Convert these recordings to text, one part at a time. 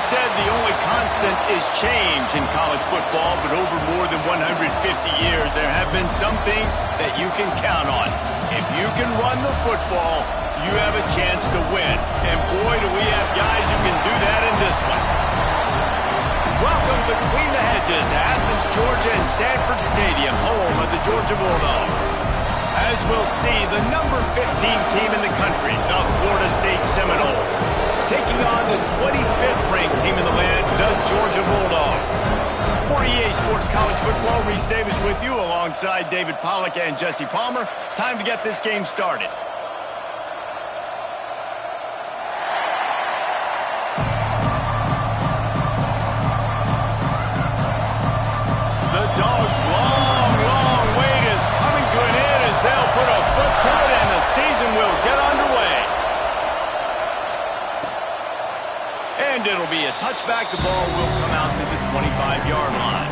said the only constant is change in college football, but over more than 150 years, there have been some things that you can count on. If you can run the football, you have a chance to win. And boy, do we have guys who can do that in this one. Welcome between the hedges to Athens, Georgia and Sanford Stadium, home of the Georgia Bulldogs. As we'll see, the number 15 team in the country, the Florida State Seminoles, taking on the 25th ranked team in the land, the Georgia Bulldogs. For EA Sports College Football, Reese Davis with you alongside David Pollack and Jesse Palmer. Time to get this game started. The Dogs' long wait is coming to an end as they'll put a foot to it and the season will get underway. And it'll be a touchback. The ball will come out to the 25-yard line.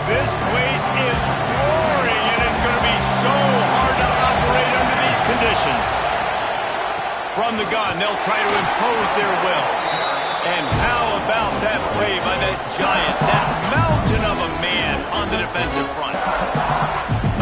This place is roaring, and it's going to be so hard to operate under these conditions. From the gun, they'll try to impose their will. And how about that play by that giant, that mountain of a man on the defensive front?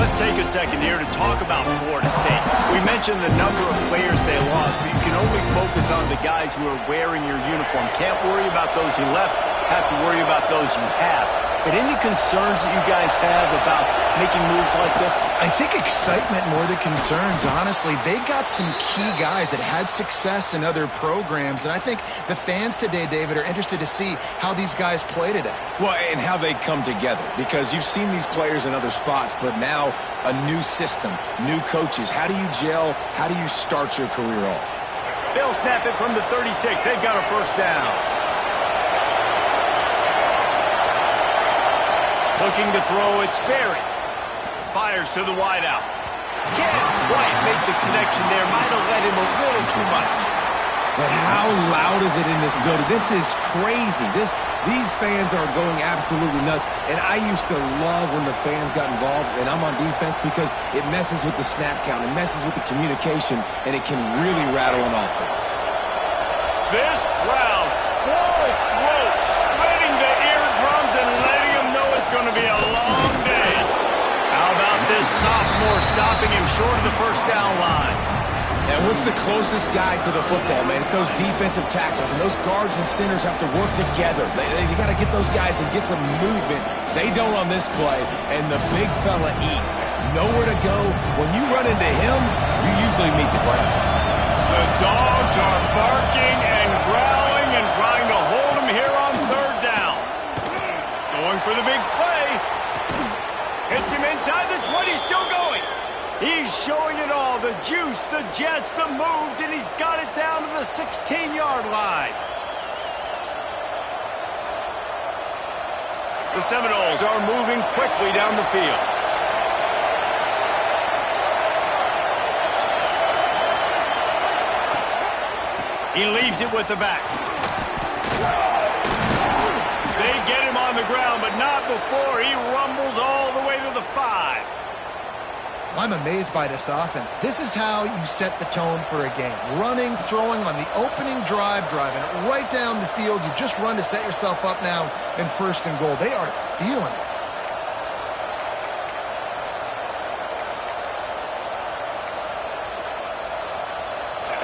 Let's take a second here to talk about Florida State. We mentioned the number of players they lost, but you can only focus on the guys who are wearing your uniform. Can't worry about those who left, have to worry about those you have. But any concerns that you guys have about making moves like this? I think excitement more than concerns, honestly. They got some key guys that had success in other programs, and I think the fans today, David, are interested to see how these guys play today. Well, and how they come together, because you've seen these players in other spots, but now a new system, new coaches. How do you gel? How do you start your career off? They'll snap it from the 36. They've got a first down. Looking to throw, it's Sperry. Fires to the wideout. Can't quite make the connection there. Might have let him a little too much. But how loud is it in this building? This is crazy. These fans are going absolutely nuts. And I used to love when the fans got involved, and I'm on defense, because it messes with the snap count. It messes with the communication, and it can really rattle an offense. This crowd, full throat, splitting the eardrums and letting them know it's going to be a long day. How about this sophomore stopping him short of the first down line? And what's the closest guy to the football, man? It's those defensive tackles, and those guards and centers have to work together. They got to get those guys and get some movement. They don't on this play, and the big fella eats. Nowhere to go. When you run into him, you usually meet the ground. The Dogs are barking and growling and trying to hold him here on third down. Going for the big play. Hits him inside the 20, still going. He's showing it all, the juice, the jets, the moves, and he's got it down to the 16-yard line. The Seminoles are moving quickly down the field. He leaves it with the back. They get him on the ground, but not before he rumbles all the way to the 5. I'm amazed by this offense. This is how you set the tone for a game. Running, throwing on the opening drive, driving it right down the field. You just run to set yourself up now in first and goal. They are feeling it.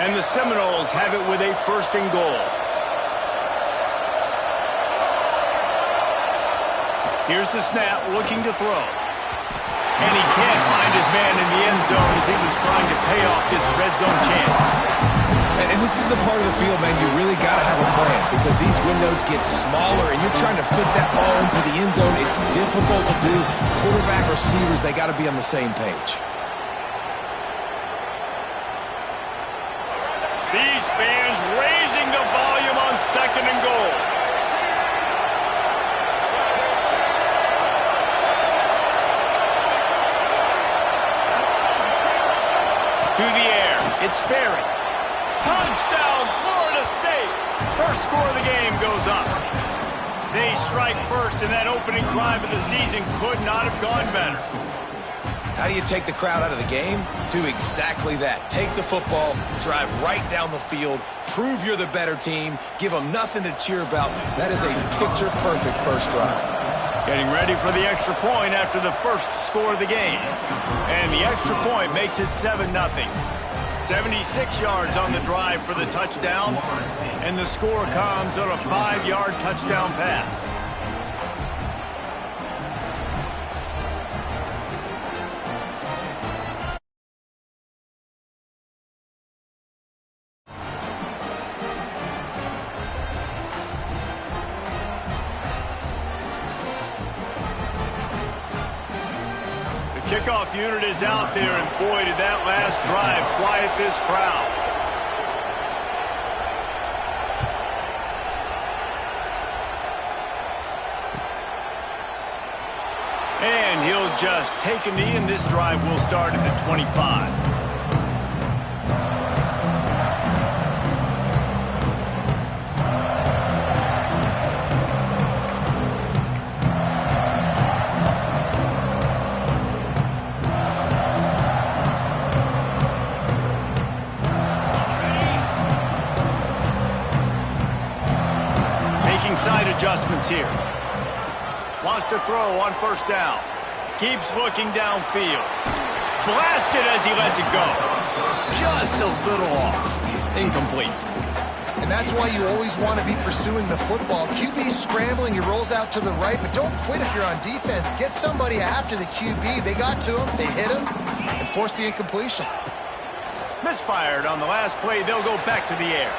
And the Seminoles have it with a first and goal. Here's the snap, looking to throw. And he can't find his man in the end zone as he was trying to pay off this red zone chance. And this is the part of the field, man, you really got to have a plan, because these windows get smaller and you're trying to fit that ball into the end zone. It's difficult to do. Quarterback, receivers, they got to be on the same page. These fans raising the volume on second and goal. To the air, it's Sperry. Touchdown, Florida State. First score of the game goes up. They strike first, and that opening drive of the season could not have gone better. How do you take the crowd out of the game? Do exactly that. Take the football, drive right down the field, prove you're the better team, give them nothing to cheer about. That is a picture-perfect first drive. Getting ready for the extra point after the first score of the game. And the extra point makes it 7-0. 76 yards on the drive for the touchdown, and the score comes on a 5-yard touchdown pass. Kickoff unit is out there, and boy, did that last drive quiet this crowd. And he'll just take a knee, and this drive will start at the 25. Side adjustments here. Wants to throw on first down. Keeps looking downfield. Blasted as he lets it go. Just a little off. Incomplete. And that's why you always want to be pursuing the football. QB's scrambling, he rolls out to the right, but don't quit if you're on defense. Get somebody after the QB. They got to him, they hit him, and forced the incompletion. Misfired on the last play. They'll go back to the air.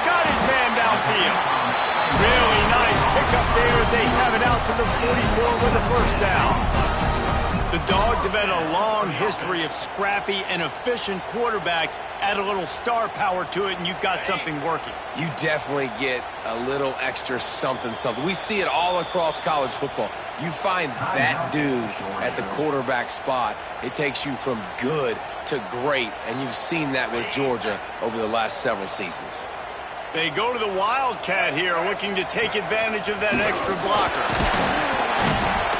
Got his man downfield. Really nice pickup there as they have it out to the 44 with a first down. The Dogs have had a long history of scrappy and efficient quarterbacks. Add a little star power to it, and you've got something working. You definitely get a little extra something. We see it all across college football. You find that dude at the quarterback spot, it takes you from good to great, and you've seen that with Georgia over the last several seasons. They go to the Wildcat here, looking to take advantage of that extra blocker.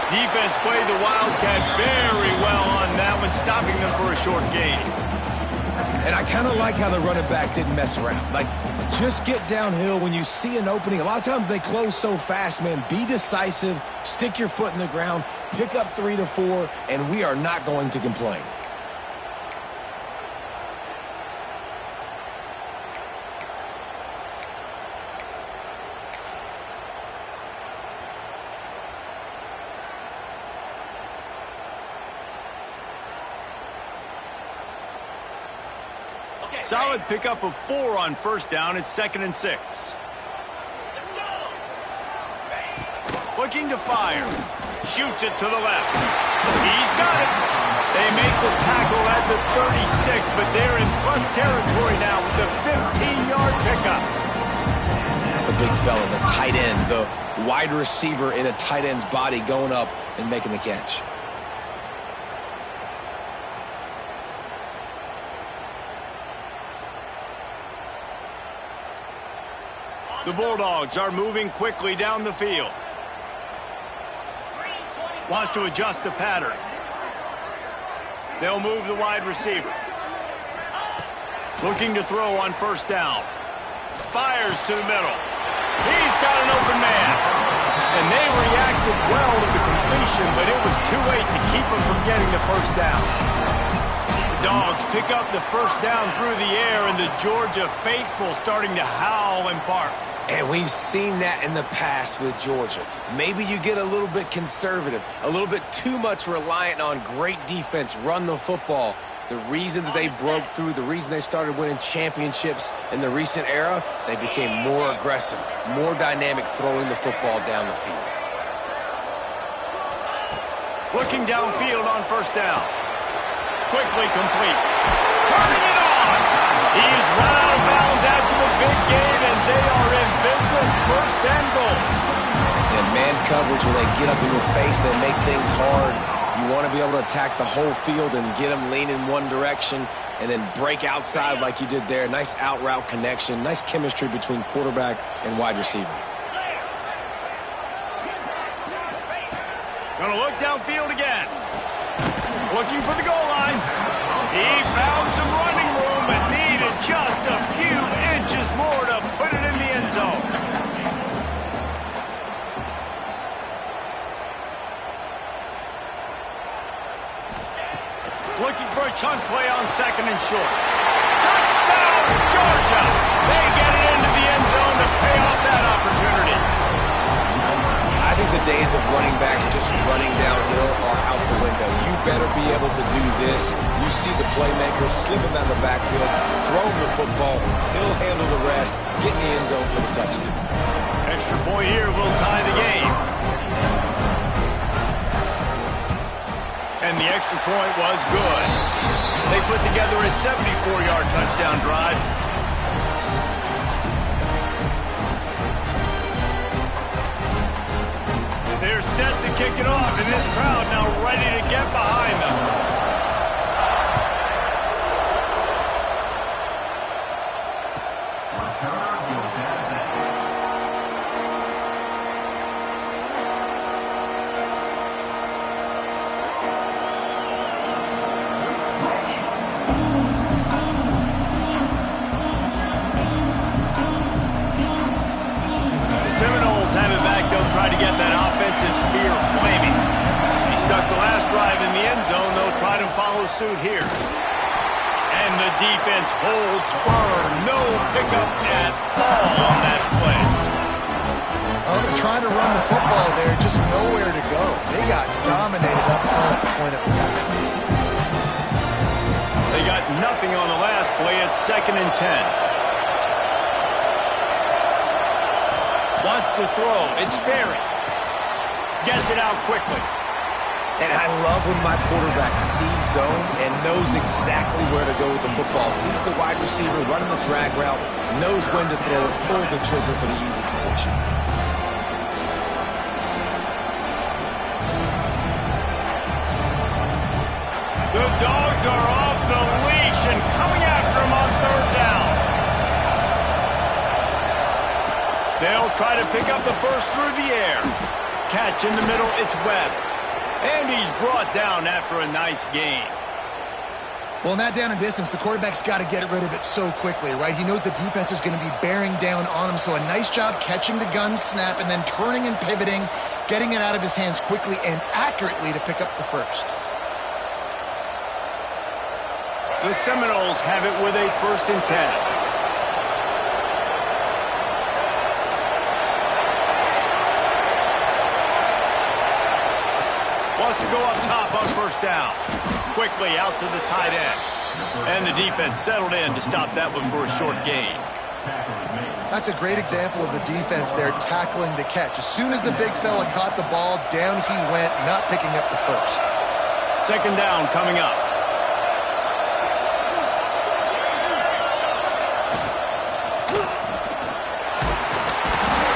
Defense played the Wildcat very well on that one, stopping them for a short gain. And I kind of like how the running back didn't mess around. Like, just get downhill when you see an opening. A lot of times they close so fast, man. Be decisive, stick your foot in the ground, pick up 3 to 4, and we are not going to complain. Solid pickup of 4 on first down. It's 2nd and 6. Looking to fire. Shoots it to the left. He's got it. They make the tackle at the 36, but they're in plus territory now with the 15-yard pickup. The big fella, the tight end, the wide receiver in a tight end's body going up and making the catch. The Bulldogs are moving quickly down the field. Wants to adjust the pattern. They'll move the wide receiver. Looking to throw on first down. Fires to the middle. He's got an open man. And they reacted well to the completion, but it was too late to keep him from getting the first down. The Dogs pick up the first down through the air, and the Georgia faithful starting to howl and bark. And we've seen that in the past with Georgia. Maybe you get a little bit conservative, a little bit too much reliant on great defense, run the football. The reason that they broke through, the reason they started winning championships in the recent era, they became more aggressive, more dynamic throwing the football down the field. Looking downfield on first down. Quickly complete. Turning it on. He's run out of bounds after the big game, and they are in business, 1st and goal. And man coverage, when they get up in your face, they make things hard. You want to be able to attack the whole field and get them leaning one direction and then break outside like you did there. Nice out route connection, nice chemistry between quarterback and wide receiver. Gonna look downfield again. Looking for the goal line. He found some running room and needed just a few inches more to put it in the end zone. Looking for a chunk play on 2nd and short. Touchdown, Georgia! They get it into the end zone to pay off that opportunity. I think the days of running backs just running downhill are out the window. You better be able to do this. You see the playmaker slipping down the backfield, throwing the football. He'll handle the rest, get in the end zone for the touchdown. Extra point here will tie the game. And the extra point was good. They put together a 74-yard touchdown drive. They're set to kick it off, and this crowd now ready to get behind them. 'Defensive spear flaming. He stuck the last drive in the end zone. They'll try to follow suit here. And the defense holds firm. No pickup at all on that play. Oh, they're trying to run the football there. Just nowhere to go. They got dominated up front at the point of attack. They got nothing on the last play. It's 2nd and 10. Wants to throw. It's Sperry. Gets it out quickly. And I love when my quarterback sees zone and knows exactly where to go with the football. Sees the wide receiver running the drag route, knows when to throw it, pulls the trigger for the easy completion. The Dogs are off the leash and coming after him on 3rd down. They'll try to pick up the first through the air. Catch in the middle, it's Webb. And he's brought down after a nice gain. Well, in that down and distance, the quarterback's got to get rid of it so quickly, right? He knows the defense is going to be bearing down on him, so a nice job catching the gun snap and then turning and pivoting, getting it out of his hands quickly and accurately to pick up the first. The Seminoles have it with a 1st and 10. To go up top on 1st down. Quickly out to the tight end. And the defense settled in to stop that one for a short gain. That's a great example of the defense there tackling the catch. As soon as the big fella caught the ball, down he went, not picking up the first. 2nd down coming up.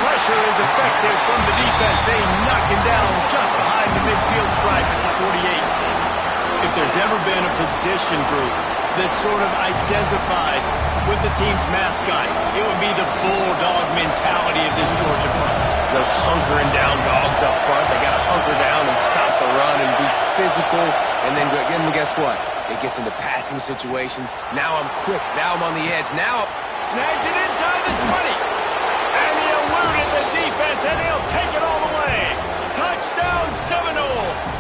Pressure is effective from the defense. They knock him down just behind the midfield stripe at the 48. If there's ever been a position group that sort of identifies with the team's mascot, it would be the bulldog mentality of this Georgia front. Those hunkering down dogs up front, they got to hunker down and stop the run and be physical. And then guess what? It gets into passing situations. Now I'm quick. Now I'm on the edge. Now snags it inside the 20. And he eluded the defense, and he'll take it all the way. Touchdown, Seminoles.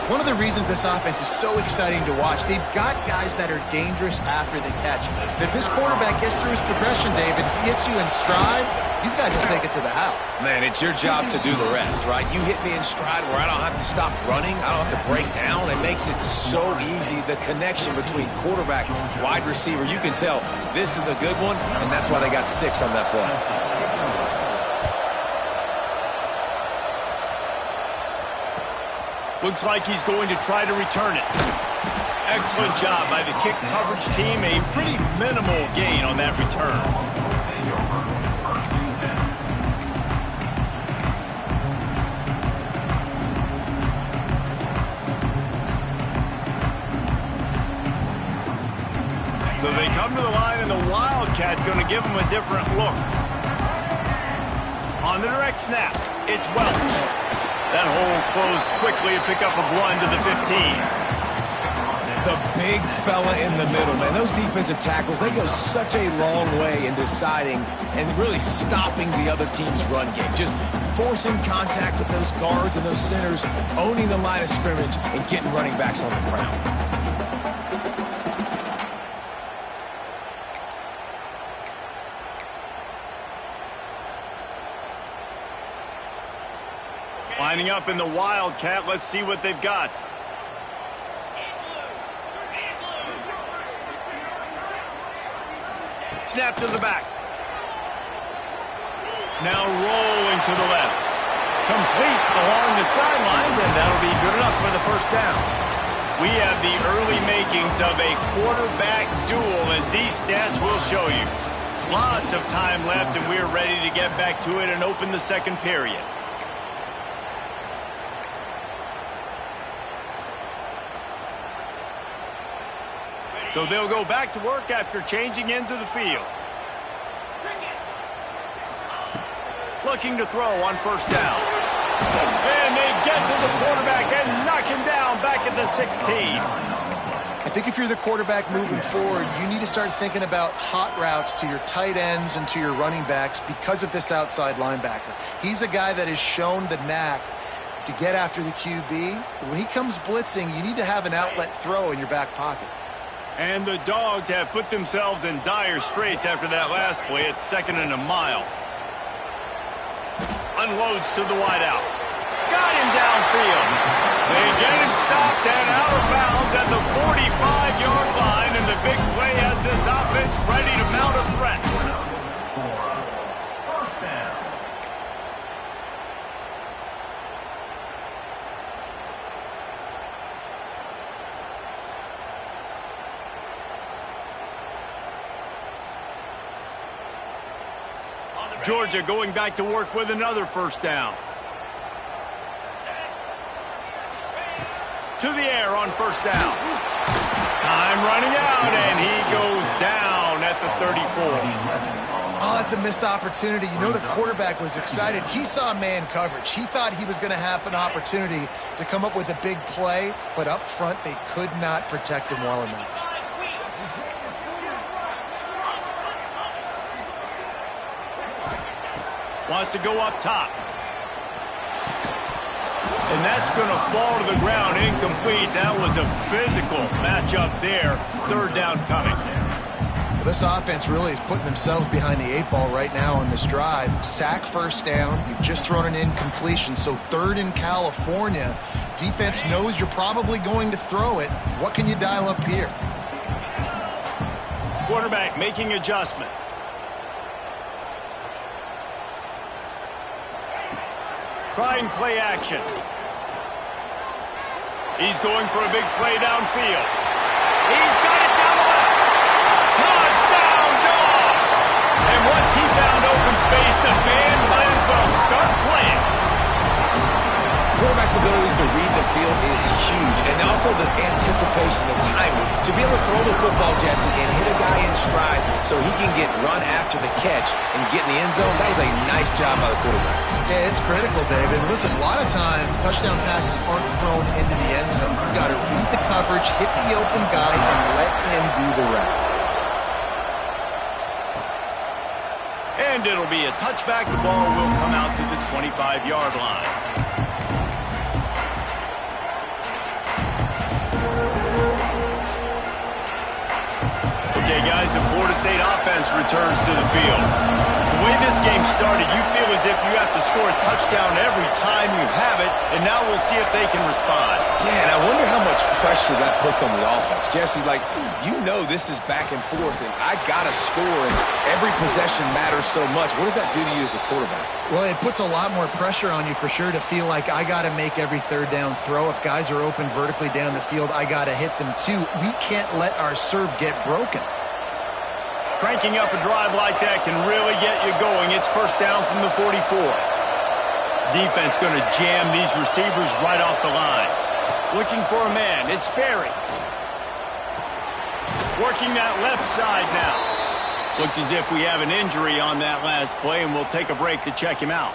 One of the reasons this offense is so exciting to watch, they've got guys that are dangerous after the catch. And if this quarterback gets through his progression, David, hits you in stride, these guys will take it to the house. Man, it's your job to do the rest, right? You hit me in stride where I don't have to stop running. I don't have to break down. It makes it so easy. The connection between quarterback, wide receiver, you can tell this is a good one, and that's why they got 6 on that play. Looks like he's going to try to return it. Excellent job by the kick coverage team. A pretty minimal gain on that return. So they come to the line, and the Wildcat going to give them a different look. On the direct snap, it's Welch. That hole closed quickly, a pickup of 1 to the 15. The big fella in the middle, man. Those defensive tackles, they go such a long way in deciding and really stopping the other team's run game. Just forcing contact with those guards and those centers, owning the line of scrimmage, and getting running backs on the ground. Lining up in the Wildcat. Let's see what they've got. Snap to the back. Now rolling to the left. Complete along the sidelines, and that'll be good enough for the first down. We have the early makings of a quarterback duel, as these stats will show you. Lots of time left, and we're ready to get back to it and open the second period. So they'll go back to work after changing into the field. Looking to throw on first down. And they get to the quarterback and knock him down back at the 16. I think if you're the quarterback moving forward, you need to start thinking about hot routes to your tight ends and to your running backs because of this outside linebacker. He's a guy that has shown the knack to get after the QB. When he comes blitzing, you need to have an outlet throw in your back pocket. And the Dogs have put themselves in dire straits after that last play. It's 2nd and a mile. Unloads to the wideout. Got him downfield. They get him stopped and out of bounds at the 45-yard line, and the big play has this offense ready to mount a threat. First down. Georgia going back to work with another first down. To the air on first down. Time running out, and he goes down at the 34. Oh, that's a missed opportunity. You know the quarterback was excited. He saw man coverage. He thought he was going to have an opportunity to come up with a big play, but up front they could not protect him well enough. Wants to go up top. And that's going to fall to the ground, incomplete. That was a physical matchup there. Third down coming. Well, this offense really is putting themselves behind the 8 ball right now on this drive. Sack first down. You've just thrown an incompletion, so 3rd in California. Defense knows you're probably going to throw it. What can you dial up here? Quarterback making adjustments. Trying play action. He's going for a big play downfield. He's got it down the left. Touchdown, Dogs! And once he found open space, the band might as well start playing. Quarterback's abilities to read the field is huge, and also the anticipation, the timing, to be able to throw the football, Jesse, and hit a guy in stride so he can get run after the catch and get in the end zone. That was a nice job by the quarterback. Yeah, it's critical, David. Listen, a lot of times touchdown passes aren't thrown into the end zone. You've got to read the coverage, hit the open guy, and let him do the rest. And it'll be a touchback. The ball will come out to the 25-yard line. Okay, guys, the Florida State offense returns to the field. The way this game started, you feel as if you have to score a touchdown every time you have it, and now we'll see if they can respond. Yeah, and I wonder how much pressure that puts on the offense. Jesse, like, you know this is back and forth, and I got to score, and every possession matters so much. What does that do to you as a quarterback? Well, it puts a lot more pressure on you for sure to feel like I got to make every third down throw. If guys are open vertically down the field, I got to hit them too. We can't let our serve get broken. Cranking up a drive like that can really get you going. It's first down from the 44. Defense going to jam these receivers right off the line. Looking for a man. It's Berry. Working that left side now. Looks as if we have an injury on that last play, and we'll take a break to check him out.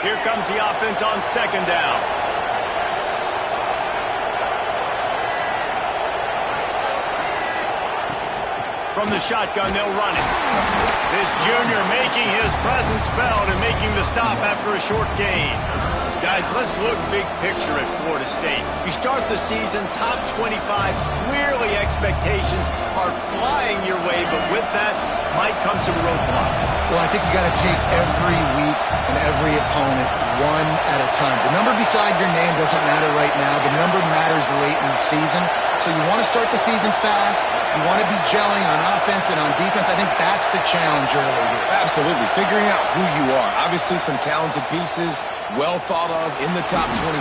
Here comes the offense on second down. From the shotgun, they'll run it. This junior making his presence felt and making the stop after a short gain. Guys, let's look big picture at Florida State. You start the season top 25. Clearly expectations are flying your way, but with that might come some roadblocks. Well, I think you got to take every week and every opponent one at a time. The number beside your name doesn't matter right now. The number matters late in the season. So you want to start the season fast. You want to be gelling on offense and on defense. I think that's the challenge early here. Absolutely. Figuring out who you are. Obviously some talented pieces, well thought of in the top 25,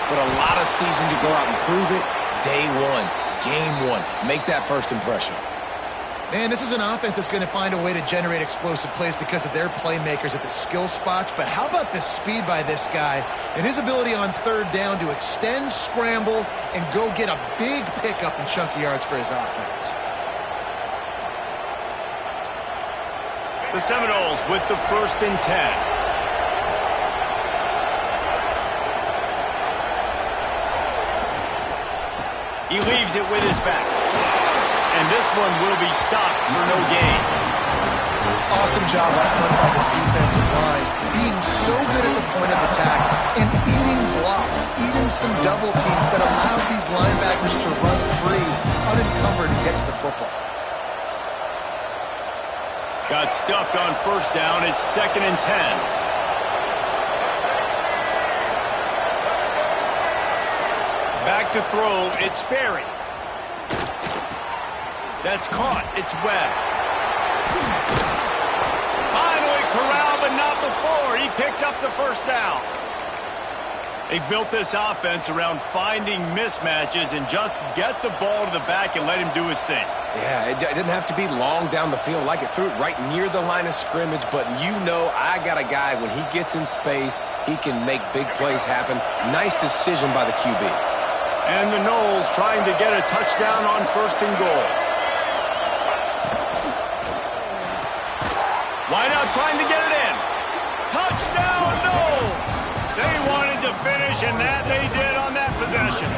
but a lot of season to go out and prove it. Day one, game one. Make that first impression. Man, this is an offense that's going to find a way to generate explosive plays because of their playmakers at the skill spots. But how about the speed by this guy and his ability on third down to extend, scramble, and go get a big pickup and chunky yards for his offense? The Seminoles with the 1st and 10. He leaves it with his back. And this one will be stopped for no gain. Awesome job up front by this defensive line. Being so good at the point of attack and eating blocks, eating some double teams that allows these linebackers to run free, unencumbered, and get to the football. Got stuffed on first down. It's 2nd and 10. Back to throw. It's Berry. That's caught. It's Webb. Finally corralled, but not before. He picks up the first down. They've built this offense around finding mismatches and just get the ball to the back and let him do his thing. Yeah, it didn't have to be long down the field. Like it threw it right near the line of scrimmage, but you know I got a guy, when he gets in space, he can make big plays happen. Nice decision by the QB. And the Noles trying to get a touchdown on 1st and goal. Why not trying to get it in? Touchdown, Noles! They wanted to finish, and that they did on that possession.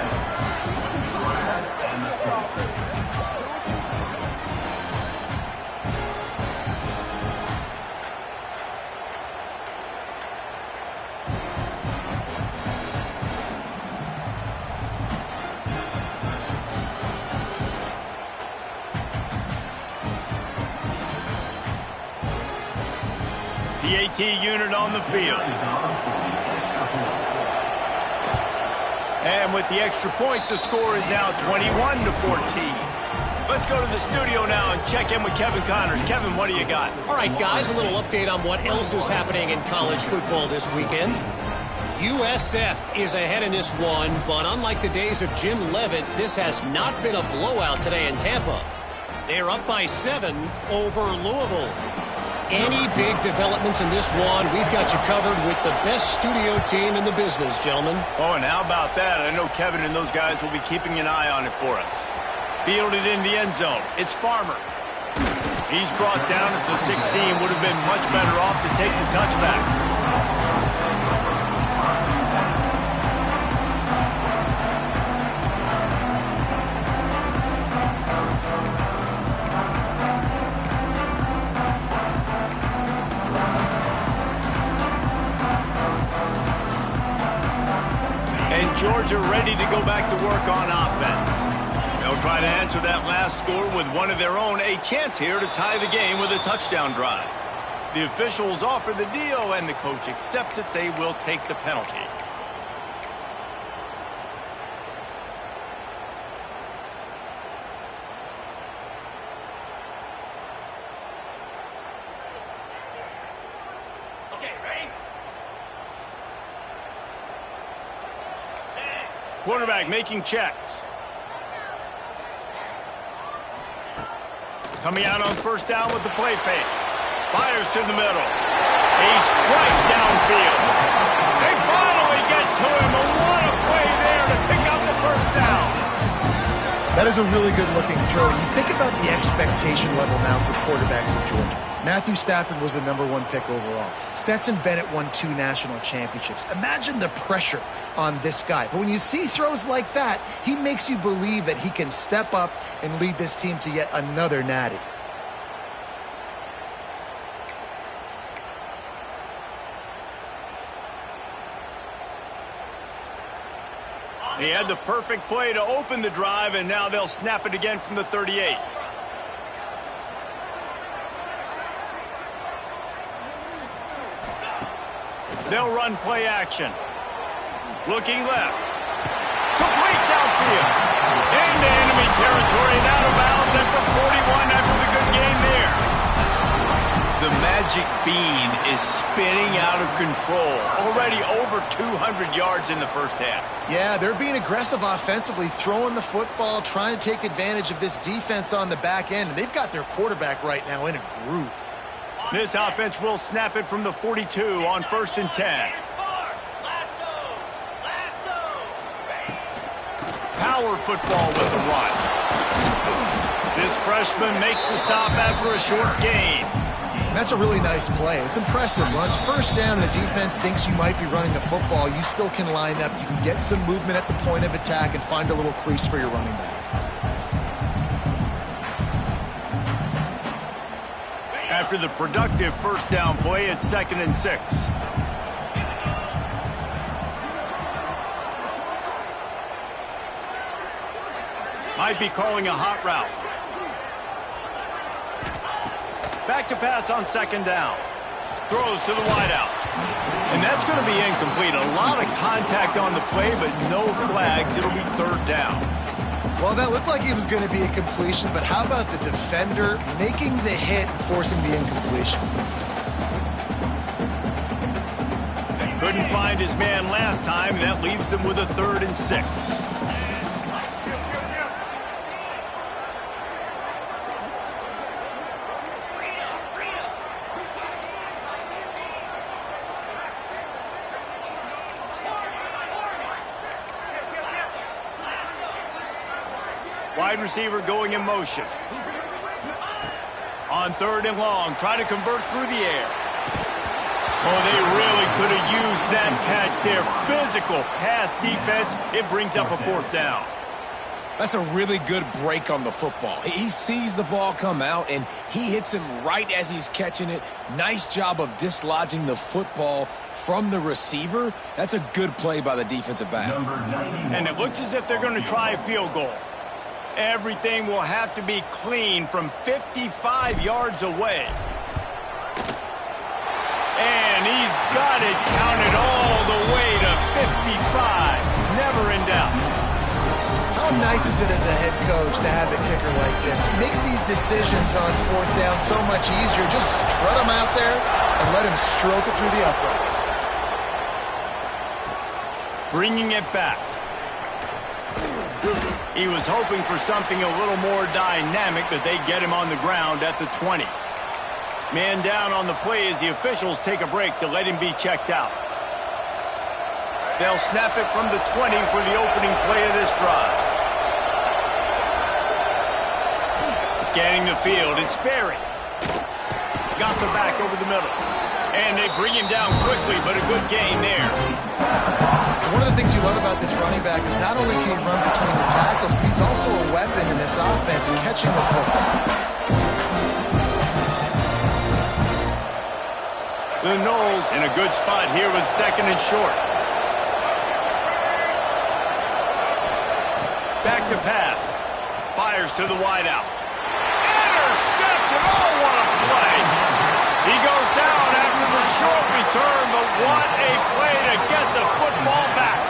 The AT unit on the field. And with the extra point, the score is now 21-14. Let's go to the studio now and check in with Kevin Connors. Kevin, what do you got? All right, guys, a little update on what else is happening in college football this weekend. USF is ahead in this one, but unlike the days of Jim Leavitt, this has not been a blowout today in Tampa. They're up by 7 over Louisville. Any big developments in this one, we've got you covered with the best studio team in the business, gentlemen. Oh, and how about that? I know Kevin and those guys will be keeping an eye on it for us. Fielded in the end zone. It's Farmer. He's brought down at the 16. Would have been much better off to take the touchback. Georgia ready to go back to work on offense. They'll try to answer that last score with one of their own. A chance here to tie the game with a touchdown drive. The officials offer the deal, and the coach accepts it. They will take the penalty. Quarterback making checks. Coming out on first down with the play fake. Fires to the middle. A strike downfield. They finally get to him. What a play there to pick up the first down. That is a really good-looking throw. You think about the expectation level now for quarterbacks in Georgia. Matthew Stafford was the #1 pick overall. Stetson Bennett won 2 national championships. Imagine the pressure on this guy. But when you see throws like that, he makes you believe that he can step up and lead this team to yet another natty. He had the perfect play to open the drive, and now they'll snap it again from the 38. They'll run play action. Looking left. Complete downfield. Into enemy territory and out of bounds at the 41 after the good game there. The magic bean is spinning out of control. Already over 200 yards in the first half. Yeah, they're being aggressive offensively, throwing the football, trying to take advantage of this defense on the back end. And they've got their quarterback right now in a groove. This offense will snap it from the 42 on 1st and 10. Power football with the run. This freshman makes the stop after a short gain. That's a really nice play. It's impressive. When it's first down and the defense thinks you might be running the football, you still can line up. You can get some movement at the point of attack and find a little crease for your running back. After the productive first down play, it's 2nd and 6. Might be calling a hot route. Back to pass on 2nd down. Throws to the wideout. And that's going to be incomplete. A lot of contact on the play, but no flags. It'll be 3rd down. Well, that looked like it was going to be a completion, but how about the defender making the hit and forcing the incompletion? Couldn't find his man last time, and that leaves him with a 3rd and 6. Wide receiver going in motion. On 3rd and long, try to convert through the air. Oh, they really could have used that catch there. Physical pass defense. It brings up a 4th down. That's a really good break on the football. He sees the ball come out, and he hits him right as he's catching it. Nice job of dislodging the football from the receiver. That's a good play by the defensive back. And it looks as if they're going to try a field goal. Everything will have to be clean from 55 yards away. And he's got it counted all the way to 55. Never in doubt. How nice is it as a head coach to have a kicker like this? It makes these decisions on 4th down so much easier. Just strut him out there and let him stroke it through the uprights. Bringing it back. He was hoping for something a little more dynamic, but they get him on the ground at the 20. Man down on the play as the officials take a break to let him be checked out. They'll snap it from the 20 for the opening play of this drive. Scanning the field, it's Sperry. Got the back over the middle. And they bring him down quickly, but a good gain there. One of the things you love about this running back is not only can he run between the tackles, but he's also a weapon in this offense catching the football. The Noles in a good spot here with 2nd and short. Back to pass. Fires to the wideout. Intercepted. Oh, what a play. He goes down after the short return, but what a play to get the football back.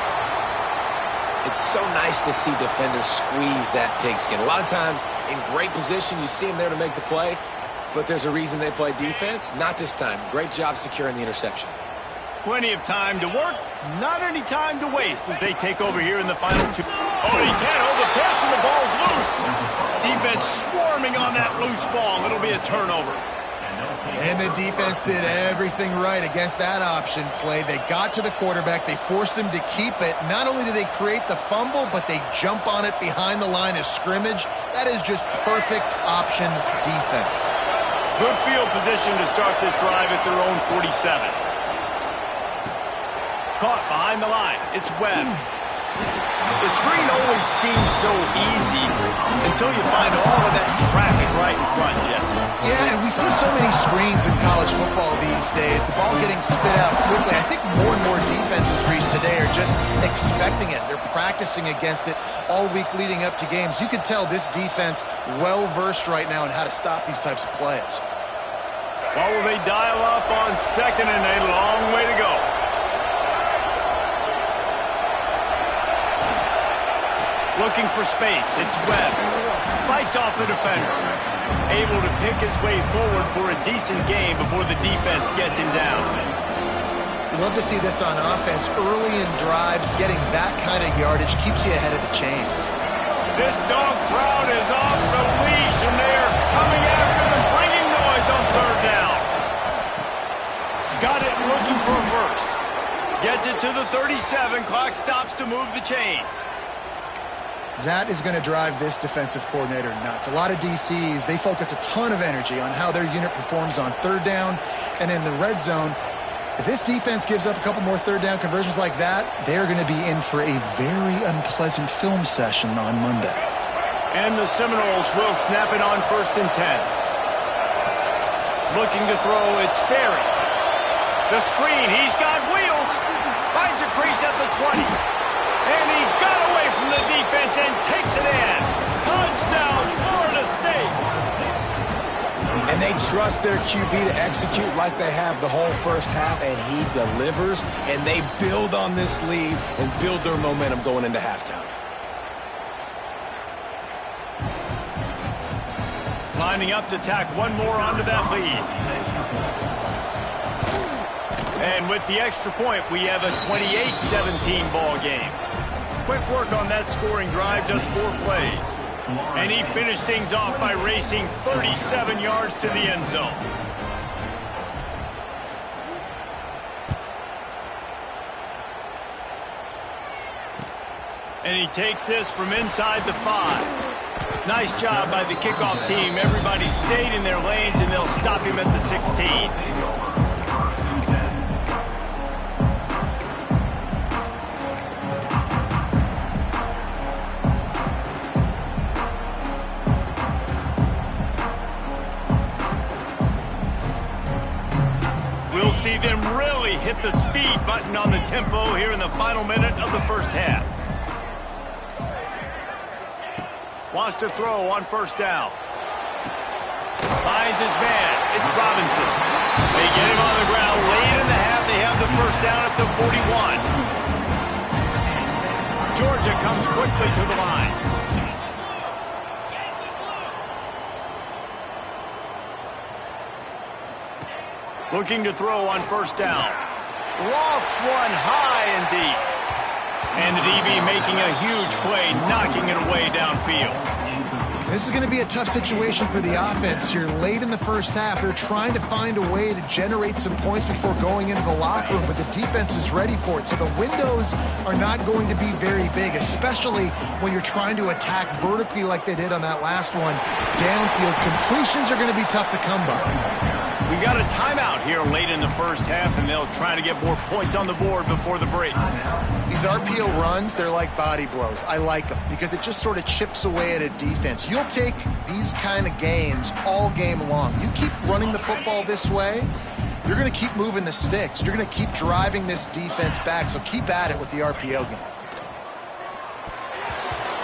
It's so nice to see defenders squeeze that pigskin. A lot of times, in great position, you see them there to make the play, but there's a reason they play defense. Not this time. Great job securing the interception. Plenty of time to work, not any time to waste as they take over here in the final 2. Oh, he can't hold the pitch, and the ball's loose. Defense swarming on that loose ball. It'll be a turnover. And the defense did everything right against that option play. They got to the quarterback. They forced him to keep it. Not only do they create the fumble, but they jump on it behind the line of scrimmage. That is just perfect option defense. Good field position to start this drive at their own 47. Caught behind the line. It's Webb. The screen always seems so easy until you find all of that traffic right in front, Jesse. Yeah, and we see so many screens in college football these days. The ball getting spit out quickly. I think more and more defenses, Reese, today are just expecting it. They're practicing against it all week leading up to games. You can tell this defense well-versed right now in how to stop these types of plays. Well, will they dial up on second and a long way to go? Looking for space. It's Webb. Fights off the defender. Able to pick his way forward for a decent game before the defense gets him down. You love to see this on offense. Early in drives, getting that kind of yardage keeps you ahead of the chains. This dog crowd is off the leash, and they are coming after them, bringing noise on third down. Got it looking for a first. Gets it to the 37. Clock stops to move the chains. That is going to drive this defensive coordinator nuts. A lot of DCs, they focus a ton of energy on how their unit performs on third down and in the red zone. If this defense gives up a couple more third down conversions like that, they're going to be in for a very unpleasant film session on Monday. And the Seminoles will snap it on 1st and 10. Looking to throw, it's Sperry. The screen, he's got wheels. Finds a crease at the 20. And he got away from the defense and takes it in. Touchdown, Florida State. And they trust their QB to execute like they have the whole first half, and he delivers, and they build on this lead and build their momentum going into halftime. Lining up to tack one more onto that lead. And with the extra point, we have a 28-17 ball game. Quick work on that scoring drive, just 4 plays. And he finished things off by racing 37 yards to the end zone. And he takes this from inside the 5. Nice job by the kickoff team. Everybody stayed in their lanes, and they'll stop him at the 16. We'll see them really hit the speed button on the tempo here in the final minute of the first half. Wants to throw on 1st down. Finds his man. It's Robinson. They get him on the ground late in the half. They have the 1st down at the 41. Georgia comes quickly to the line. Looking to throw on 1st down. Lofts one high and deep. And the DB making a huge play, knocking it away downfield. This is going to be a tough situation for the offense here. Late in the first half, they're trying to find a way to generate some points before going into the locker room, but the defense is ready for it. So the windows are not going to be very big, especially when you're trying to attack vertically like they did on that last one. Downfield completions are going to be tough to come by. We got a timeout here late in the first half, and they'll try to get more points on the board before the break. These RPO runs, they're like body blows. I like them because it just sort of chips away at a defense. You'll take these kind of gains all game long. You keep running the football this way, you're going to keep moving the sticks. You're going to keep driving this defense back, so keep at it with the RPO game.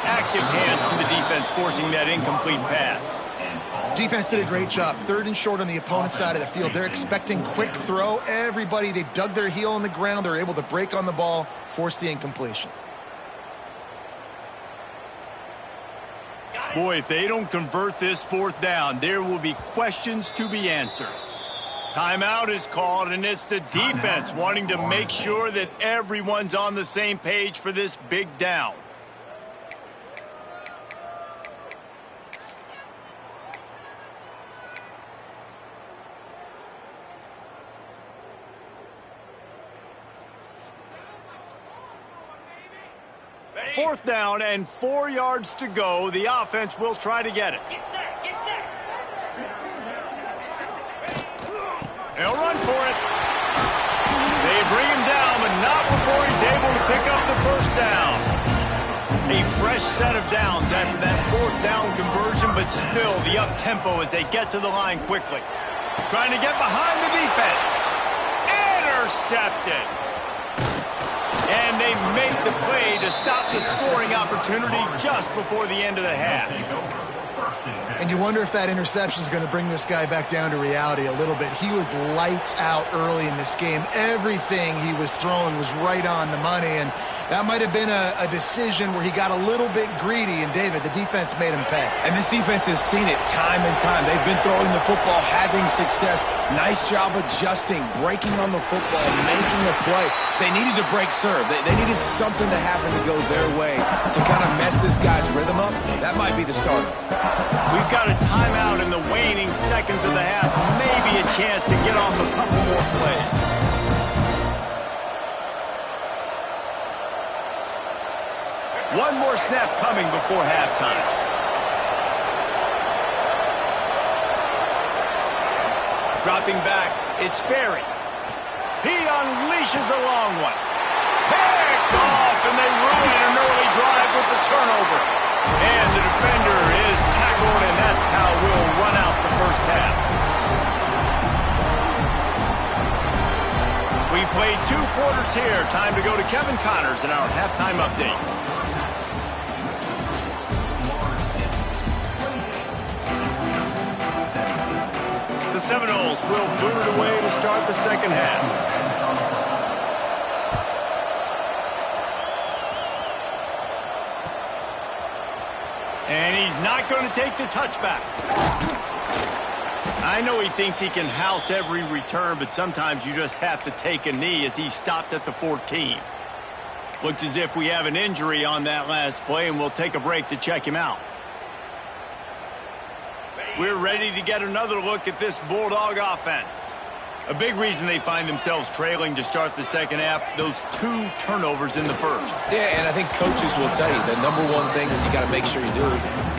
Active hands from the defense forcing that incomplete pass. Defense did a great job. 3rd and short on the opponent's side of the field. They're expecting quick throw. Everybody, they dug their heel on the ground. They're able to break on the ball, force the incompletion. Boy, if they don't convert this 4th down, there will be questions to be answered. Timeout is called, and it's the defense wanting to make sure that everyone's on the same page for this big down. 4th down and 4 yards to go. The offense will try to get it. Get set, get set. They'll run for it. They bring him down, but not before he's able to pick up the 1st down. A fresh set of downs after that 4th down conversion, but still the up-tempo as they get to the line quickly. Trying to get behind the defense. Intercepted. And they make the play to stop the scoring opportunity just before the end of the half. And you wonder if that interception is going to bring this guy back down to reality a little bit. He was lights out early in this game. Everything he was throwing was right on the money, and that might have been a decision where he got a little bit greedy, and David, the defense made him pay. And this defense has seen it time and time. They've been throwing the football, having success. Nice job adjusting, breaking on the football, making a play. They needed to break serve. They needed something to happen to go their way to kind of mess this guy's rhythm up. That might be the start of it. We've got a timeout in the waning seconds of the half. Maybe a chance to get off a couple more plays. One more snap coming before halftime. Dropping back, it's Berry. He unleashes a long one. Picked off, and they ruin an early drive with the turnover. And the defender is tackled, and that's how we'll run out the 1st half. We played 2 quarters here. Time to go to Kevin Connors in our halftime update. The Seminoles will boot it away to start the 2nd half. And he's not going to take the touchback. I know he thinks he can house every return, but sometimes you just have to take a knee as he stopped at the 14. Looks as if we have an injury on that last play, and we'll take a break to check him out. We're ready to get another look at this Bulldog offense. A big reason they find themselves trailing to start the 2nd half, those 2 turnovers in the 1st. Yeah, and I think coaches will tell you the number one thing that you got to make sure you do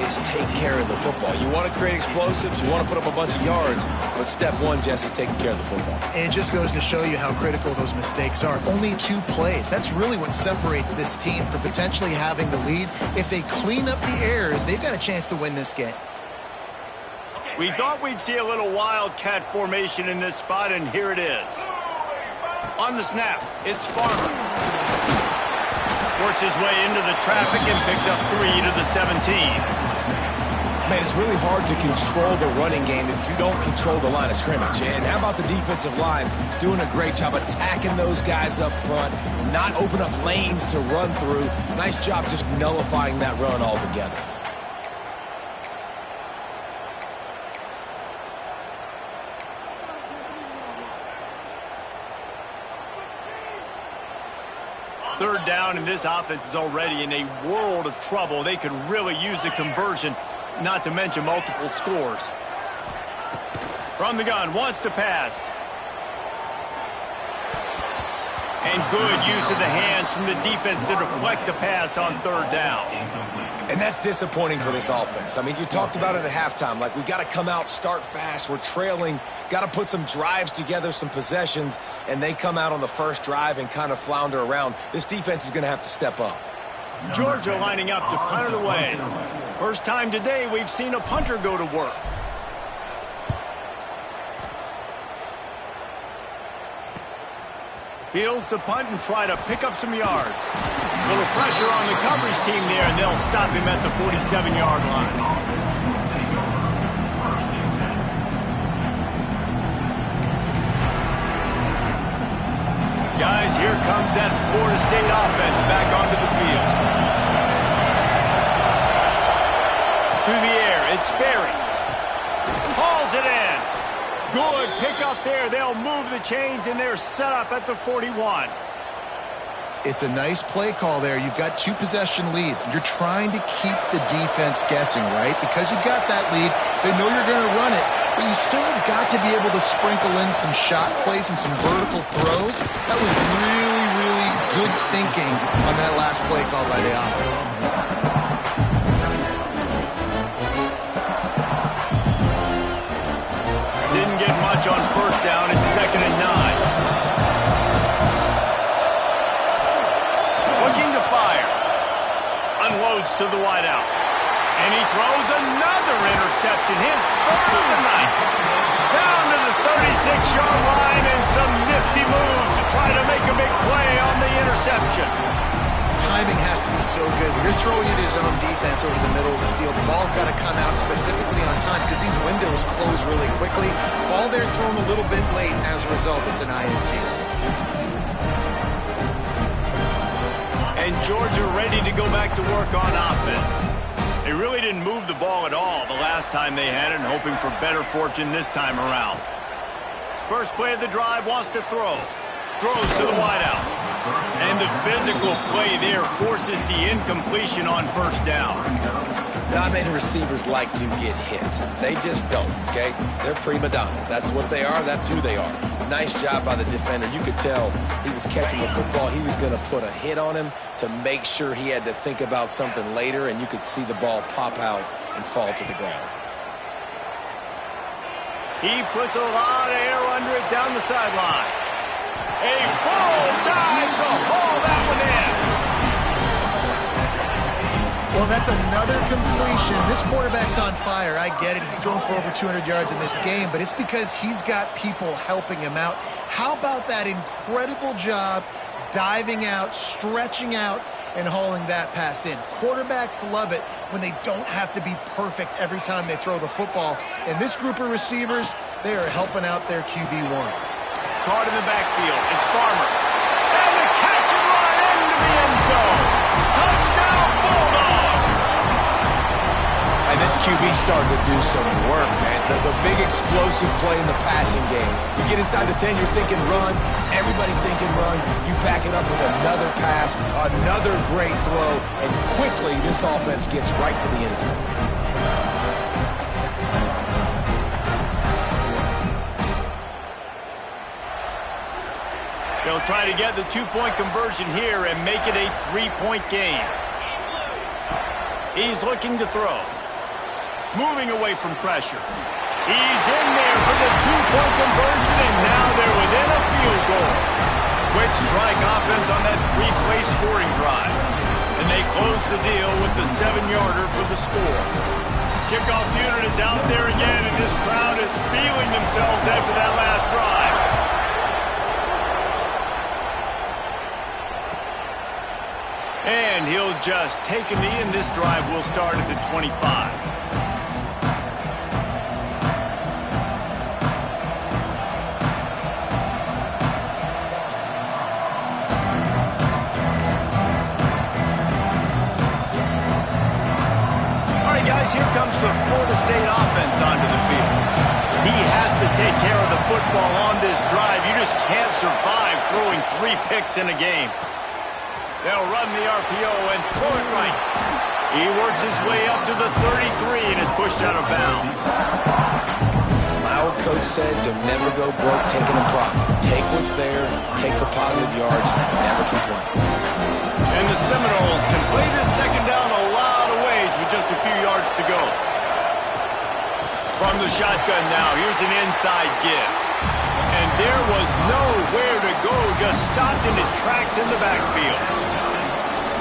is take care of the football. You want to create explosives, you want to put up a bunch of yards, but step 1, Jesse, taking care of the football. And it just goes to show you how critical those mistakes are. Only 2 plays. That's really what separates this team from potentially having the lead. If they clean up the errors, they've got a chance to win this game. We thought we'd see a little wildcat formation in this spot, and here it is. On the snap, it's Farmer. Works his way into the traffic and picks up 3 to the 17. Man, it's really hard to control the running game if you don't control the line of scrimmage. And how about the defensive line doing a great job attacking those guys up front, not open up lanes to run through. Nice job just nullifying that run altogether. Third down, and this offense is already in a world of trouble. They could really use a conversion, not to mention multiple scores. From the gun, wants to pass. And good use of the hands from the defense to deflect the pass on 3rd down. And that's disappointing for this offense. I mean, you talked about it at halftime. Like, we've got to come out, start fast. We're trailing. Got to put some drives together, some possessions. And they come out on the 1st drive and kind of flounder around. This defense is going to have to step up. Georgia lining up to punt it away. First time today we've seen a punter go to work. Fields to punt and try to pick up some yards. A little pressure on the coverage team there, and they'll stop him at the 47-yard line. Guys, here comes that Florida State offense back onto the field. To the air, it's Berry. Hauls it in. Good pick up there. They'll move the chains, and they're set up at the 41. It's a nice play call there. You've got 2-possession lead. You're trying to keep the defense guessing, right? Because you've got that lead, they know you're going to run it, but you still have got to be able to sprinkle in some shot plays and some vertical throws. That was really, really good thinking on that last play call by the offense. Didn't get much on first down. It's 2nd and 9. Looking to fire. Unloads to the wideout. And he throws another interception. His 3rd of the night. Down to the 36-yard line and some nifty moves to try to make a big play on the interception. Timing has to be so good. When you're throwing at his own defense over the middle of the field, the ball's got to come out specifically on time because these windows close really quickly. Ball there thrown a little bit late. As a result, it's an INT. And Georgia ready to go back to work on offense. They really didn't move the ball at all the last time they had it, and hoping for better fortune this time around. First play of the drive, wants to throw. Throws to the wideout. And the physical play there forces the incompletion on first down. Not many receivers like to get hit. They just don't, okay? They're prima donnas. That's what they are. That's who they are. Nice job by the defender. You could tell he was catching the football. He was going to put a hit on him to make sure he had to think about something later, and you could see the ball pop out and fall to the ground. He puts a lot of air under it down the sideline. A full dive to haul that one in. Well, that's another completion. This quarterback's on fire. I get it. He's thrown for over 200 yards in this game, but it's because he's got people helping him out. How about that incredible job diving out, stretching out, and hauling that pass in? Quarterbacks love it when they don't have to be perfect every time they throw the football. And this group of receivers, they are helping out their QB1. Caught in the backfield. It's Farmer. And the catch and run into the end zone. Touchdown, Bulldogs! And this QB started to do some work, man. The big explosive play in the passing game. You get inside the 10, you're thinking run. Everybody thinking run. You back it up with another pass, another great throw, and quickly this offense gets right to the end zone. They'll try to get the two-point conversion here and make it a three-point game. He's looking to throw. Moving away from pressure. He's in there for the two-point conversion, and now they're within a field goal. Quick strike offense on that three-play scoring drive. And they close the deal with the 7-yarder for the score. Kickoff unit is out there again, and this crowd is feeling themselves after that last drive. And he'll just take a knee, and this drive will start at the 25. All right, guys, here comes the Florida State offense onto the field. He has to take care of the football on this drive. You just can't survive throwing 3 picks in a game. They'll run the RPO and throw it right. He works his way up to the 33 and is pushed out of bounds. My old coach said you'll never go broke taking a profit. Take what's there, take the positive yards, and never complain. And the Seminoles can play this second down a lot of ways with just a few yards to go. From the shotgun now, here's an inside give. And there was nowhere to go, just stopped in his tracks in the backfield.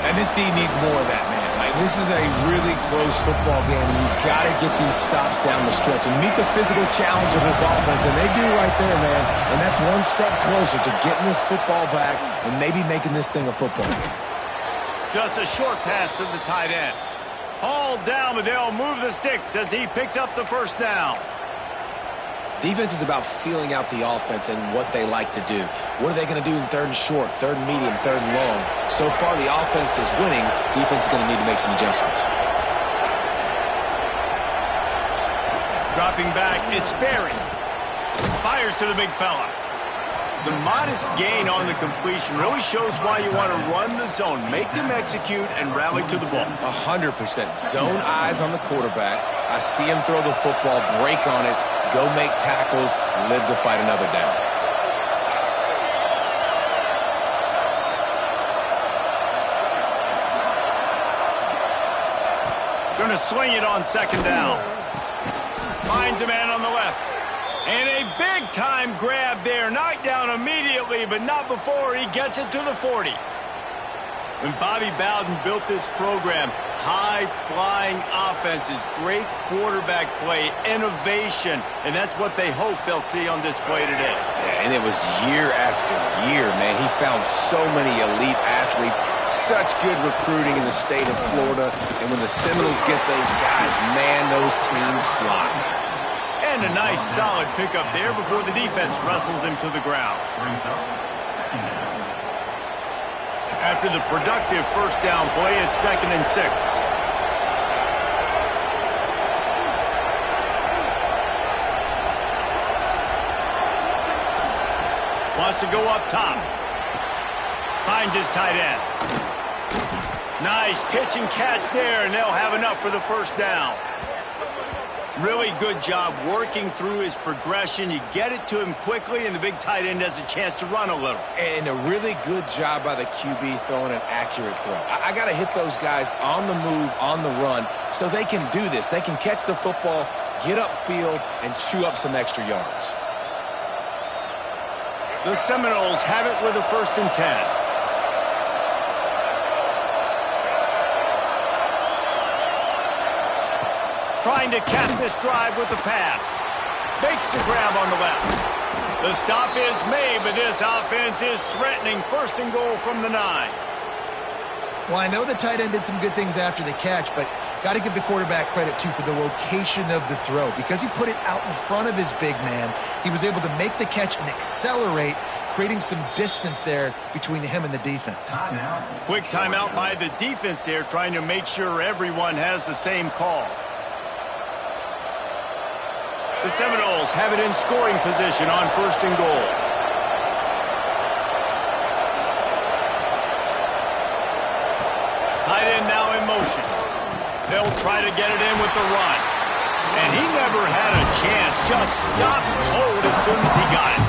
And this team needs more of that, man. Like, this is a really close football game. You've got to get these stops down the stretch and meet the physical challenge of this offense, and they do right there, man. And that's one step closer to getting this football back and maybe making this thing a football game. Just a short pass to the tight end. Hauled down, but they'll move the sticks as he picks up the first down. Defense is about feeling out the offense and what they like to do. What are they going to do in 3rd and short, 3rd and medium, 3rd and long? So far, the offense is winning. Defense is going to need to make some adjustments. Dropping back, it's Berry. Fires to the big fella. The modest gain on the completion really shows why you want to run the zone. Make them execute and rally to the ball. 100%. Zone eyes on the quarterback. I see him throw the football, break on it, go make tackles, live to fight another down. Going to sling it on second down. Finds a man on the left. And a big-time grab there. Knocked down immediately, but not before he gets it to the 40. When Bobby Bowden built this program, high-flying offenses, great quarterback play, innovation, and that's what they hope they'll see on display today. Yeah, and it was year after year, man. He found so many elite athletes, such good recruiting in the state of Florida, and when the Seminoles get those guys, man, those teams fly. And a nice, solid pickup there before the defense wrestles him to the ground. After the productive first down play, it's 2nd and 6. Wants to go up top. Finds his tight end. Nice pitch and catch there, and they'll have enough for the first down. Really good job working through his progression. You get it to him quickly, and the big tight end has a chance to run a little. And a really good job by the QB throwing an accurate throw. I got to hit those guys on the move, on the run, so they can do this. They can catch the football, get upfield, and chew up some extra yards. The Seminoles have it with a 1st and 10. Trying to cap this drive with the pass. Makes the grab on the left. The stop is made, but this offense is threatening 1st and goal from the 9. Well, I know the tight end did some good things after the catch, but got to give the quarterback credit, too, for the location of the throw. Because he put it out in front of his big man, he was able to make the catch and accelerate, creating some distance there between him and the defense. Quick timeout by the defense there, trying to make sure everyone has the same call. The Seminoles have it in scoring position on 1st and goal. Tight end now in motion. They'll try to get it in with the run. And he never had a chance. Just stopped cold as soon as he got it.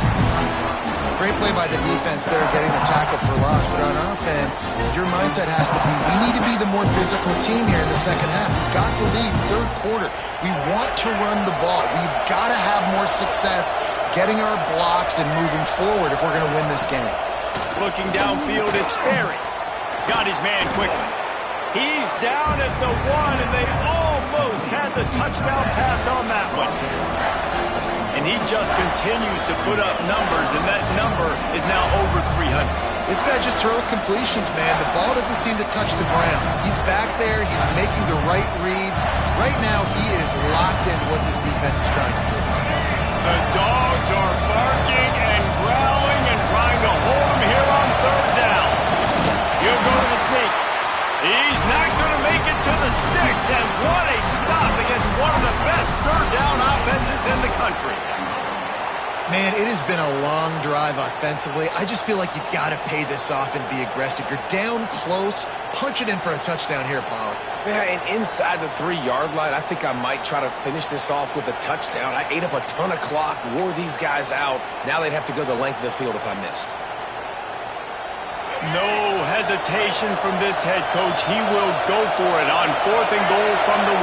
Great play by the defense there, getting the tackle for loss. But on offense, your mindset has to be, we need to be the more physical team here in the second half. We've got the lead, 3rd quarter. We want to run the ball. We've got to have more success getting our blocks and moving forward if we're going to win this game. Looking downfield, it's Berry. Got his man quickly. He's down at the 1, and they almost had the touchdown pass on that one. And he just continues to put up numbers, and that number is now over 300. This guy just throws completions, man. The ball doesn't seem to touch the ground. He's back there. He's making the right reads. Right now, he is locked into what this defense is trying to do. The dogs are barking and growling and trying to hold him here on 3rd down. He'll go to the sneak. He's not going to make it to the sticks, and what a stop against one of the best 3rd down offenses in the country. Man, it has been a long drive offensively. I just feel like you got to pay this off and be aggressive. You're down close. Punch it in for a touchdown here, Pollard. Yeah, and inside the 3-yard line, I think I might try to finish this off with a touchdown. I ate up a ton of clock, wore these guys out. Now they'd have to go the length of the field if I missed. No hesitation from this head coach. He will go for it on 4th and goal from the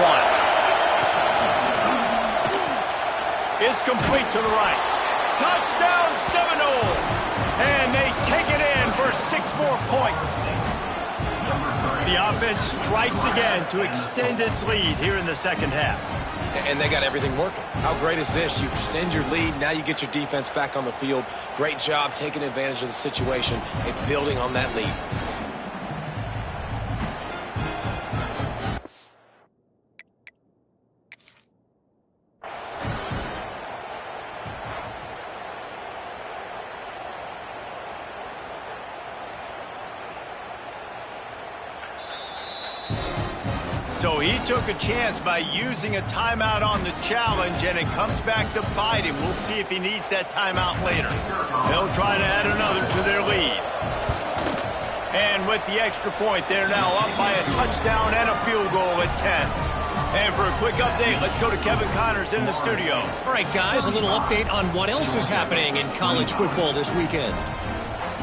1. It's complete to the right. Touchdown Seminoles! And they take it in for 6 more points. The offense strikes again to extend its lead here in the second half. And they got everything working. How great is this? You extend your lead. Now you get your defense back on the field. Great job taking advantage of the situation and building on that lead. So he took a chance by using a timeout on the challenge, and it comes back to bite him. We'll see if he needs that timeout later. They'll try to add another to their lead. And with the extra point, they're now up by a touchdown and a field goal at 10. And for a quick update, let's go to Kevin Connors in the studio. All right, guys, a little update on what else is happening in college football this weekend.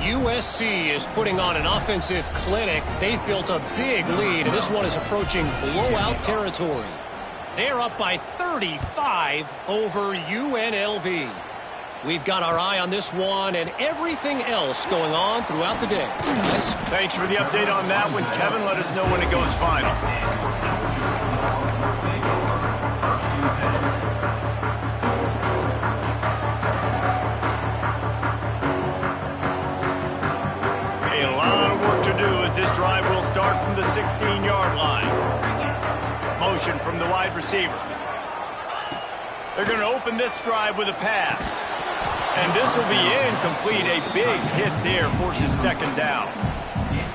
USC is putting on an offensive clinic. They've built a big lead, and this one is approaching blowout territory. They're up by 35 over UNLV. We've got our eye on this one and everything else going on throughout the day. Guys? Thanks for the update on that one, Kevin. Let us know when it goes final. A lot of work to do as this drive will start from the 16-yard line. Motion from the wide receiver. They're going to open this drive with a pass. And this will be incomplete. A big hit there forces second down.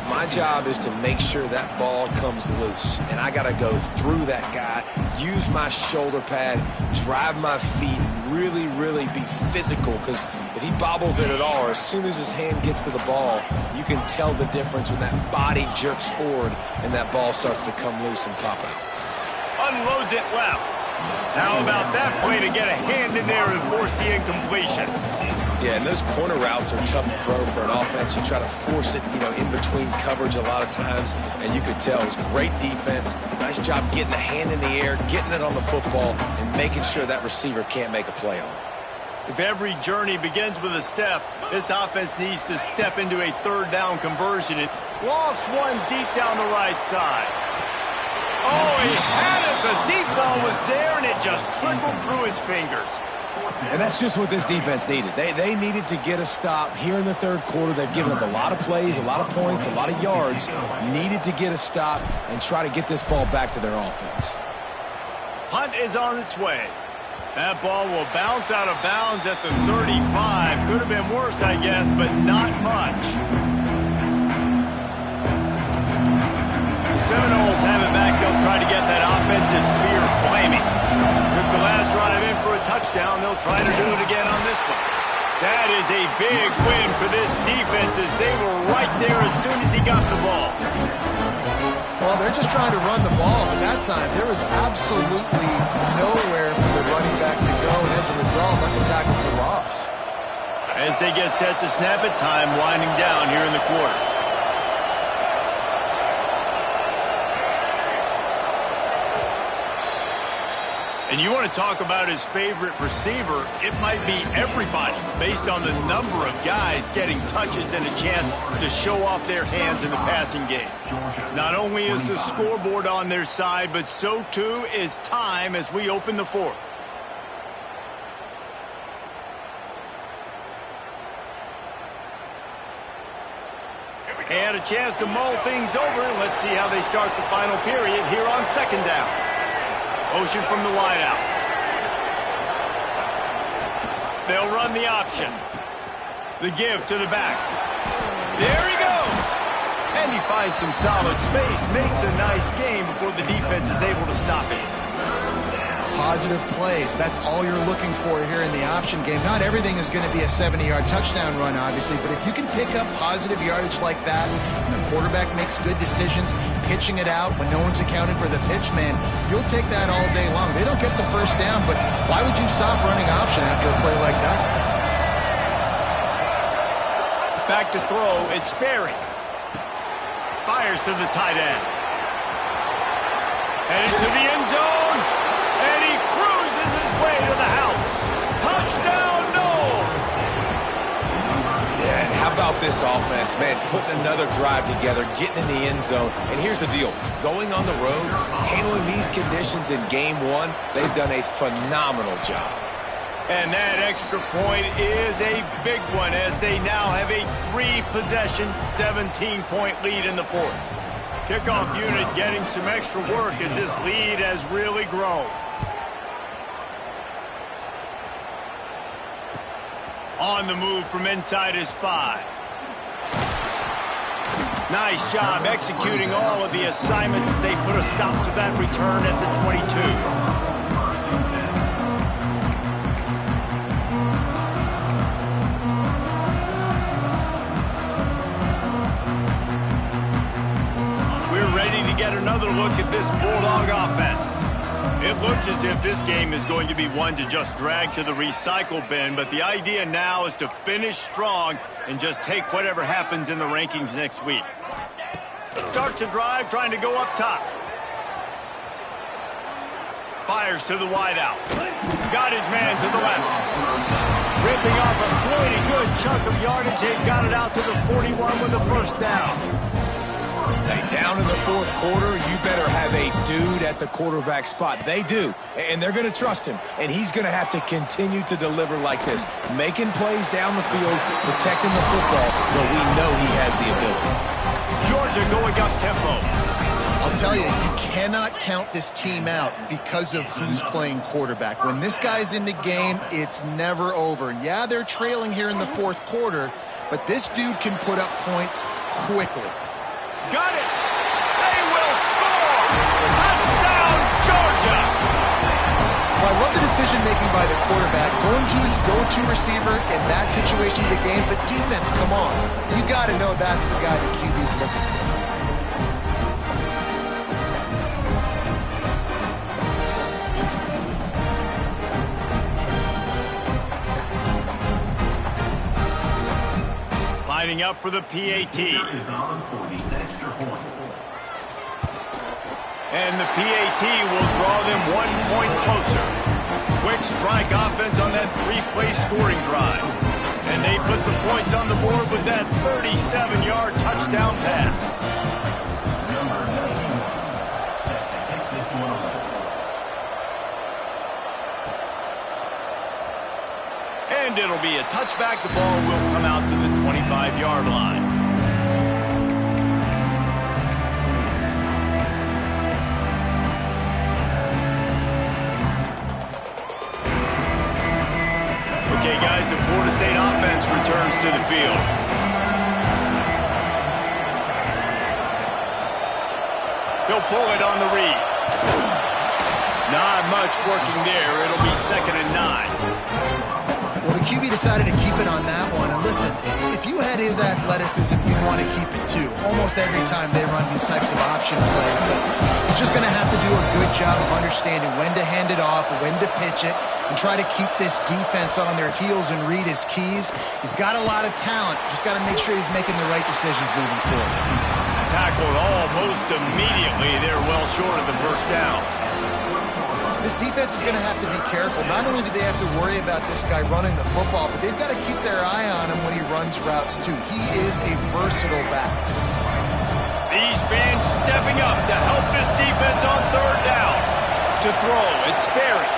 My job is to make sure that ball comes loose. And I got to go through that guy, use my shoulder pad, drive my feet, and really, really be physical. Because if he bobbles it at all, or as soon as his hand gets to the ball, you can tell the difference when that body jerks forward and that ball starts to come loose and pop out. Unloads it left. How about that play to get a hand in there and force the incompletion? Yeah, and those corner routes are tough to throw for an offense. You try to force it, in between coverage a lot of times, and you could tell it was great defense. Nice job getting a hand in the air, getting it on the football, and making sure that receiver can't make a play on it. If every journey begins with a step, this offense needs to step into a third down conversion. It lofts one deep down the right side. Oh, he had it. The deep ball was there, and it just trickled through his fingers. And that's just what this defense needed. They needed to get a stop here in the third quarter. They've given up a lot of plays, a lot of points, a lot of yards. Needed to get a stop and try to get this ball back to their offense. Punt is on its way. That ball will bounce out of bounds at the 35. Could have been worse, I guess, but not much. Seminoles have it back. They'll try to get that offensive spear flaming. Took the last drive in for a touchdown. They'll try to do it again on this one. That is a big win for this defense as they were right there as soon as he got the ball. Well, they're just trying to run the ball, but that time there was absolutely nowhere for the running back to go, and as a result, that's a tackle for loss. As they get set to snap it, time winding down here in the quarter. And you want to talk about his favorite receiver, it might be everybody based on the number of guys getting touches and a chance to show off their hands in the passing game. Not only is the scoreboard on their side, but so too is time as we open the fourth. They had a chance to mull things over. Let's see how they start the final period here on second down. Motion from the wideout. They'll run the option. The give to the back. There he goes. And he finds some solid space. Makes a nice game before the defense is able to stop it. Positive plays. That's all you're looking for here in the option game. Not everything is going to be a 70-yard touchdown run, obviously, but if you can pick up positive yardage like that, and the quarterback makes good decisions, pitching it out when no one's accounting for the pitch, man, you'll take that all day long. They don't get the first down, but why would you stop running option after a play like that? Back to throw, it's Sperry. Fires to the tight end. And into the end zone. And he cruises his way to the house. Touchdown, Noles! Yeah, and how about this offense, man? Putting another drive together, getting in the end zone. And here's the deal. Going on the road, handling these conditions in game one, they've done a phenomenal job. And that extra point is a big one as they now have a 3-possession, 17-point lead in the fourth. Kickoff unit getting some extra work as this lead has really grown. On the move from inside his 5. Nice job executing all of the assignments as they put a stop to that return at the 22. We're ready to get another look at this Bulldog offense. It looks as if this game is going to be one to just drag to the recycle bin, but the idea now is to finish strong and just take whatever happens in the rankings next week. Starts a drive, trying to go up top. Fires to the wideout. Got his man to the left. Ripping off a pretty good chunk of yardage. They've got it out to the 41 with the first down. Hey, down in the fourth quarter, you better have a dude at the quarterback spot. They do, and they're going to trust him, and he's going to have to continue to deliver like this, making plays down the field, protecting the football, but we know he has the ability. Georgia going up tempo. I'll tell you, you cannot count this team out because of who's playing quarterback. When this guy's in the game, it's never over. Yeah, they're trailing here in the fourth quarter, but this dude can put up points quickly. Got it! They will score! Touchdown, Georgia! Well, I love the decision-making by the quarterback, going to his go-to receiver in that situation of the game, but defense, come on. You got to know that's the guy the QB's looking for. Lining up for the PAT. And the PAT will draw them 1 point closer. Quick strike offense on that three-play scoring drive. And they put the points on the board with that 37-yard touchdown pass. And it'll be a touchback. The ball will come out to the 25-yard line. Okay, guys, the Florida State offense returns to the field. He'll pull it on the read. Not much working there. It'll be 2nd and 9. Well, the QB decided to keep it on that one. And listen, if you had his athleticism, you'd want to keep it too. Almost every time they run these types of option plays. But he's just going to have to do a good job of understanding when to hand it off, when to pitch it, and try to keep this defense on their heels and read his keys. He's got a lot of talent. Just got to make sure he's making the right decisions moving forward. Tackled almost immediately. They're well short of the first down. This defense is going to have to be careful. Not only do they have to worry about this guy running the football, but they've got to keep their eye on him when he runs routes, too. He is a versatile back. These fans stepping up to help this defense on 3rd down. To throw, it's Sperry.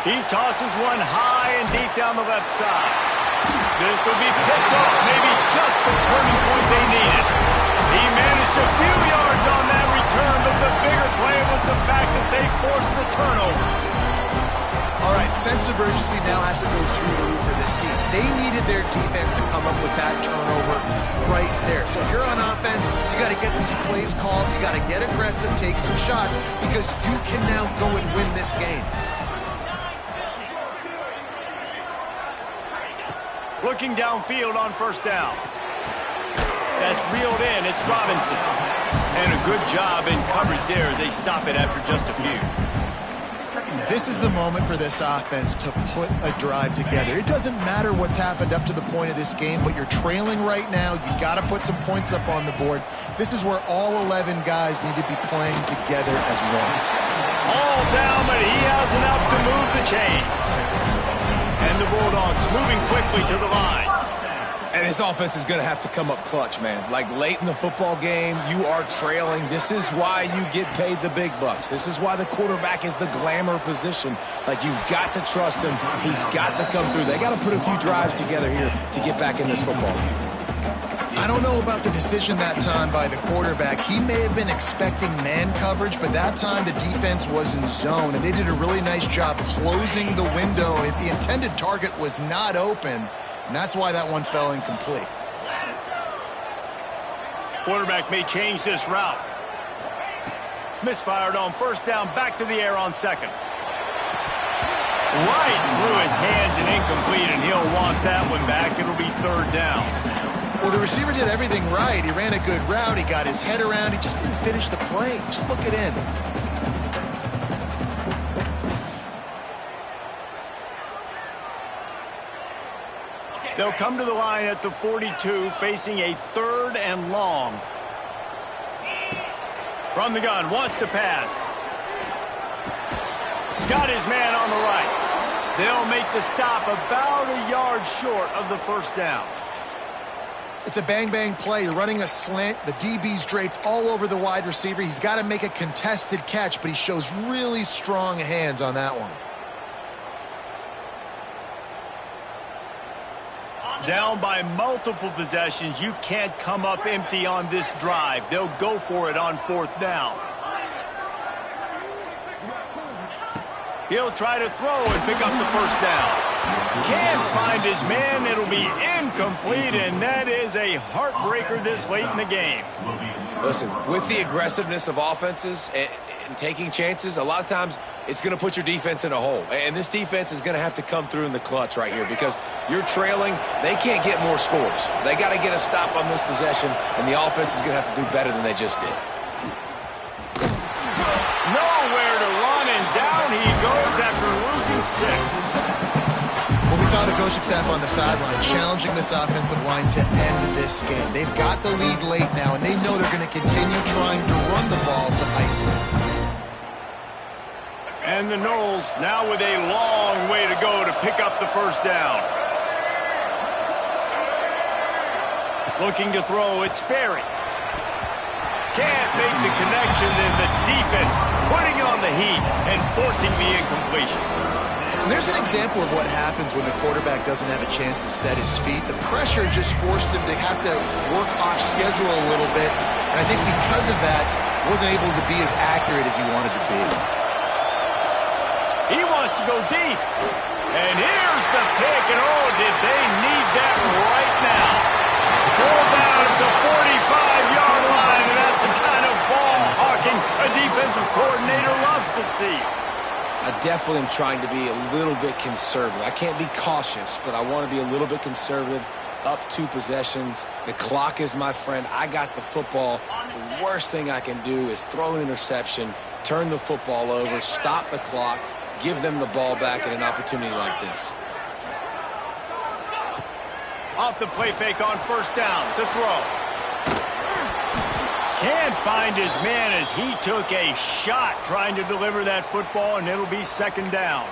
He tosses one high and deep down the left side. This will be picked off, maybe just the turning point they needed. He managed a few yards on that return, but the bigger play was the fact that they forced the turnover. All right, sense of urgency now has to go through the roof for this team. They needed their defense to come up with that turnover right there. So if you're on offense, you got to get these plays called. You got to get aggressive, take some shots, because you can now go and win this game. Looking downfield on 1st down. That's reeled in. It's Robinson. And a good job in coverage there as they stop it after just a few. This is the moment for this offense to put a drive together. It doesn't matter what's happened up to the point of this game, but you're trailing right now. You got to put some points up on the board. This is where all 11 guys need to be playing together as one. All down, but he has enough to move the chains. And the Bulldogs moving quickly to the line. And his offense is going to have to come up clutch, man. Like late in the football game, you are trailing. This is why you get paid the big bucks. This is why the quarterback is the glamour position. Like, you've got to trust him. He's got to come through. They got to put a few drives together here to get back in this football game. I don't know about the decision that time by the quarterback. He may have been expecting man coverage, but that time the defense was in zone, and they did a really nice job closing the window. The intended target was not open, and that's why that one fell incomplete. Quarterback may change this route. Misfired on 1st down, back to the air on 2nd. Right through his hands and incomplete, and he'll want that one back. It'll be 3rd down. Well, the receiver did everything right. He ran a good route. He got his head around. He just didn't finish the play. Just look it in. They'll come to the line at the 42, facing a 3rd and long. From the gun, wants to pass. Got his man on the right. They'll make the stop about a yard short of the first down. It's a bang-bang play. You're running a slant. The DB's draped all over the wide receiver. He's got to make a contested catch, but he shows really strong hands on that one. Down by multiple possessions, you can't come up empty on this drive. They'll go for it on 4th down. He'll try to throw and pick up the first down. Can't find his man. It'll be incomplete, and that is a heartbreaker this late in the game. Listen, with the aggressiveness of offenses and taking chances, a lot of times it's going to put your defense in a hole. And this defense is going to have to come through in the clutch right here because you're trailing. They can't get more scores. They got to get a stop on this possession, and the offense is going to have to do better than they just did. Nowhere to run, and down he goes after losing 6. Well, we saw the coaching staff on the sideline challenging this offensive line to end this game. They've got the lead late now, and they know they're going to continue trying to run the ball to ice it. And the Noles now with a long way to go to pick up the first down. Looking to throw, it's Sperry. Can't make the connection, and the defense putting on the heat and forcing the incompletion. And there's an example of what happens when the quarterback doesn't have a chance to set his feet. The pressure just forced him to have to work off schedule a little bit. And I think because of that, wasn't able to be as accurate as he wanted to be. He wants to go deep. And here's the pick. And oh, did they need that right now. Pulled down at the 45-yard line. And that's the kind of ball hawking a defensive coordinator loves to see. I definitely am trying to be a little bit conservative. I can't be cautious, but I want to be a little bit conservative. Up 2 possessions. The clock is my friend. I got the football. The worst thing I can do is throw an interception, turn the football over, stop the clock, give them the ball back at an opportunity like this. Off the play fake on first down to throw. Can't find his man as he took a shot trying to deliver that football, and it'll be 2nd down.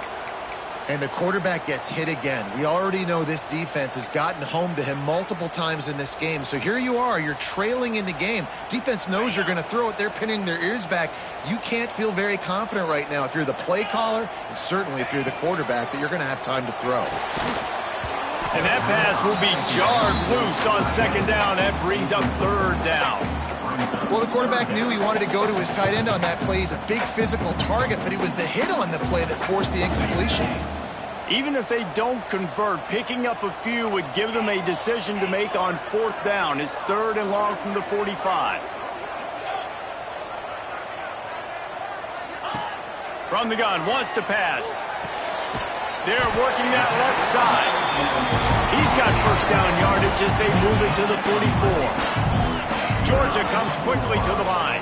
And the quarterback gets hit again. We already know this defense has gotten home to him multiple times in this game. So here you are. You're trailing in the game. Defense knows you're going to throw it. They're pinning their ears back. You can't feel very confident right now if you're the play caller, and certainly if you're the quarterback, that you're going to have time to throw. And that pass will be jarred loose on 2nd down. That brings up 3rd down. Well, the quarterback knew he wanted to go to his tight end on that play. He's a big physical target, but it was the hit on the play that forced the incompletion. Even if they don't convert, picking up a few would give them a decision to make on 4th down. It's 3rd and long from the 45. From the gun, wants to pass. They're working that left side. He's got first down yardage as they move it to the 44. Georgia comes quickly to the line.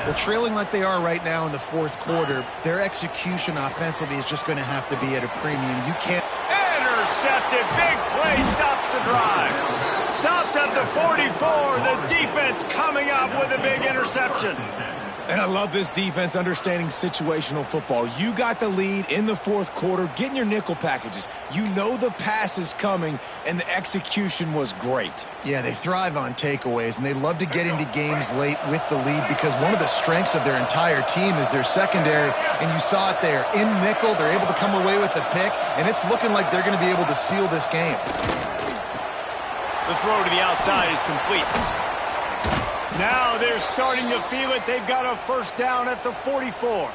Well, trailing like they are right now in the 4th quarter, their execution offensively is just going to have to be at a premium. You can't... Intercepted. Big play stops the drive. Stopped at the 44. The defense coming up with a big interception. And I love this defense understanding situational football. You got the lead in the 4th quarter, getting your nickel packages. You know the pass is coming, and the execution was great. Yeah, they thrive on takeaways, and they love to get into games late with the lead because one of the strengths of their entire team is their secondary, and you saw it there. In nickel, they're able to come away with the pick, and it's looking like they're going to be able to seal this game. The throw to the outside is complete. Now they're starting to feel it. They've got a first down at the 44.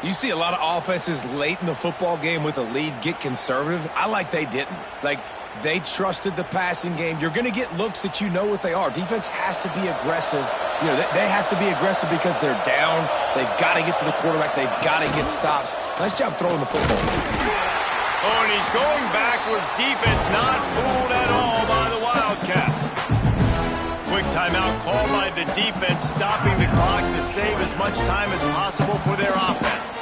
You see a lot of offenses late in the football game with a lead get conservative. I like they didn't. Like, they trusted the passing game. You're going to get looks that you know what they are. Defense has to be aggressive. You know, they have to be aggressive because they're down. They've got to get to the quarterback. They've got to get stops. Nice job throwing the football. Oh, and he's going backwards. Defense not fooled at all by the Wildcat. Quick timeout called by the defense, stopping the clock to save as much time as possible for their offense.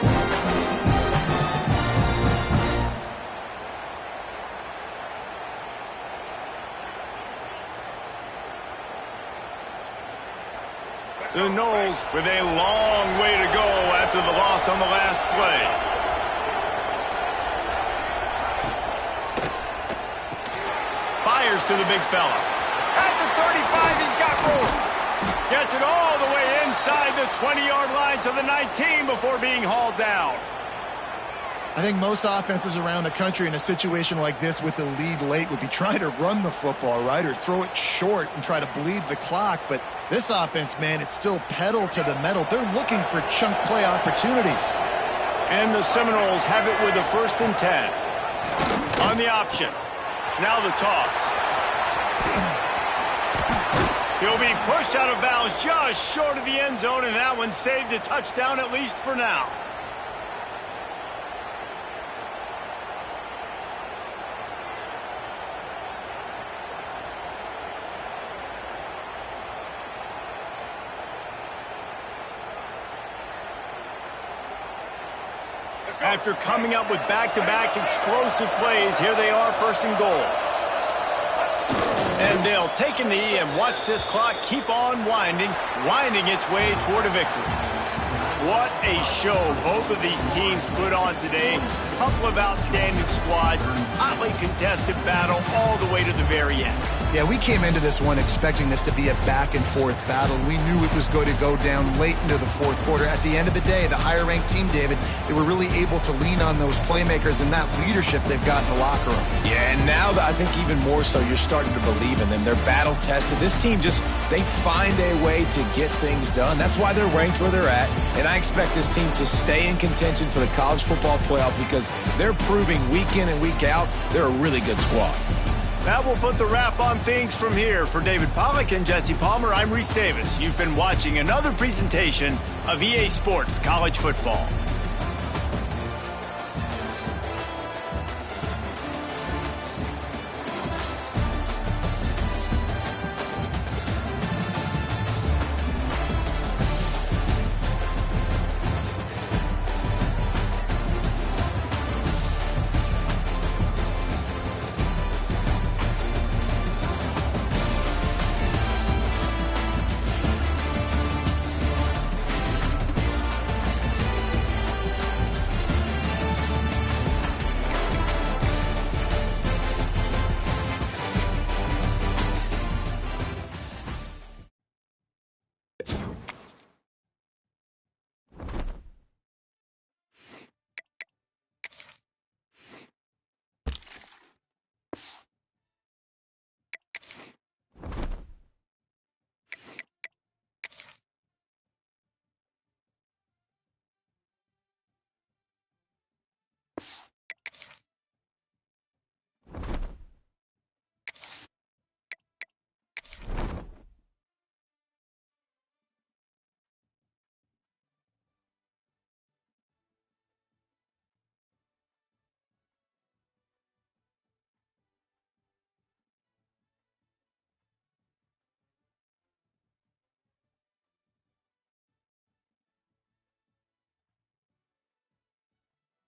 The Noles with a long way to go after the loss on the last play. Fires to the big fella. At the 35, he's got room. Gets it all the way inside the 20-yard line to the 19 before being hauled down. I think most offenses around the country in a situation like this with the lead late would be trying to run the football, right, or throw it short and try to bleed the clock. But this offense, man, it's still pedal to the metal. They're looking for chunk play opportunities. And the Seminoles have it with a 1st and 10. On the option. Now the toss. He'll be pushed out of bounds just short of the end zone, and that one saved a touchdown at least for now. After coming up with back-to-back explosive plays, here they are, 1st and goal. And they'll take a knee and watch this clock keep on winding its way toward a victory. What a show both of these teams put on today. Couple of outstanding squads, hotly contested battle all the way to the very end. Yeah, we came into this one expecting this to be a back-and-forth battle. We knew it was going to go down late into the 4th quarter. At the end of the day, the higher-ranked team, David, they were really able to lean on those playmakers and that leadership they've got in the locker room. Yeah, and now I think even more so, you're starting to believe in them. They're battle-tested. This team they find a way to get things done. That's why they're ranked where they're at. And I expect this team to stay in contention for the college football playoff because they're proving week in and week out they're a really good squad. That will put the wrap on things from here. For David Pollack and Jesse Palmer, I'm Reese Davis. You've been watching another presentation of EA Sports College Football.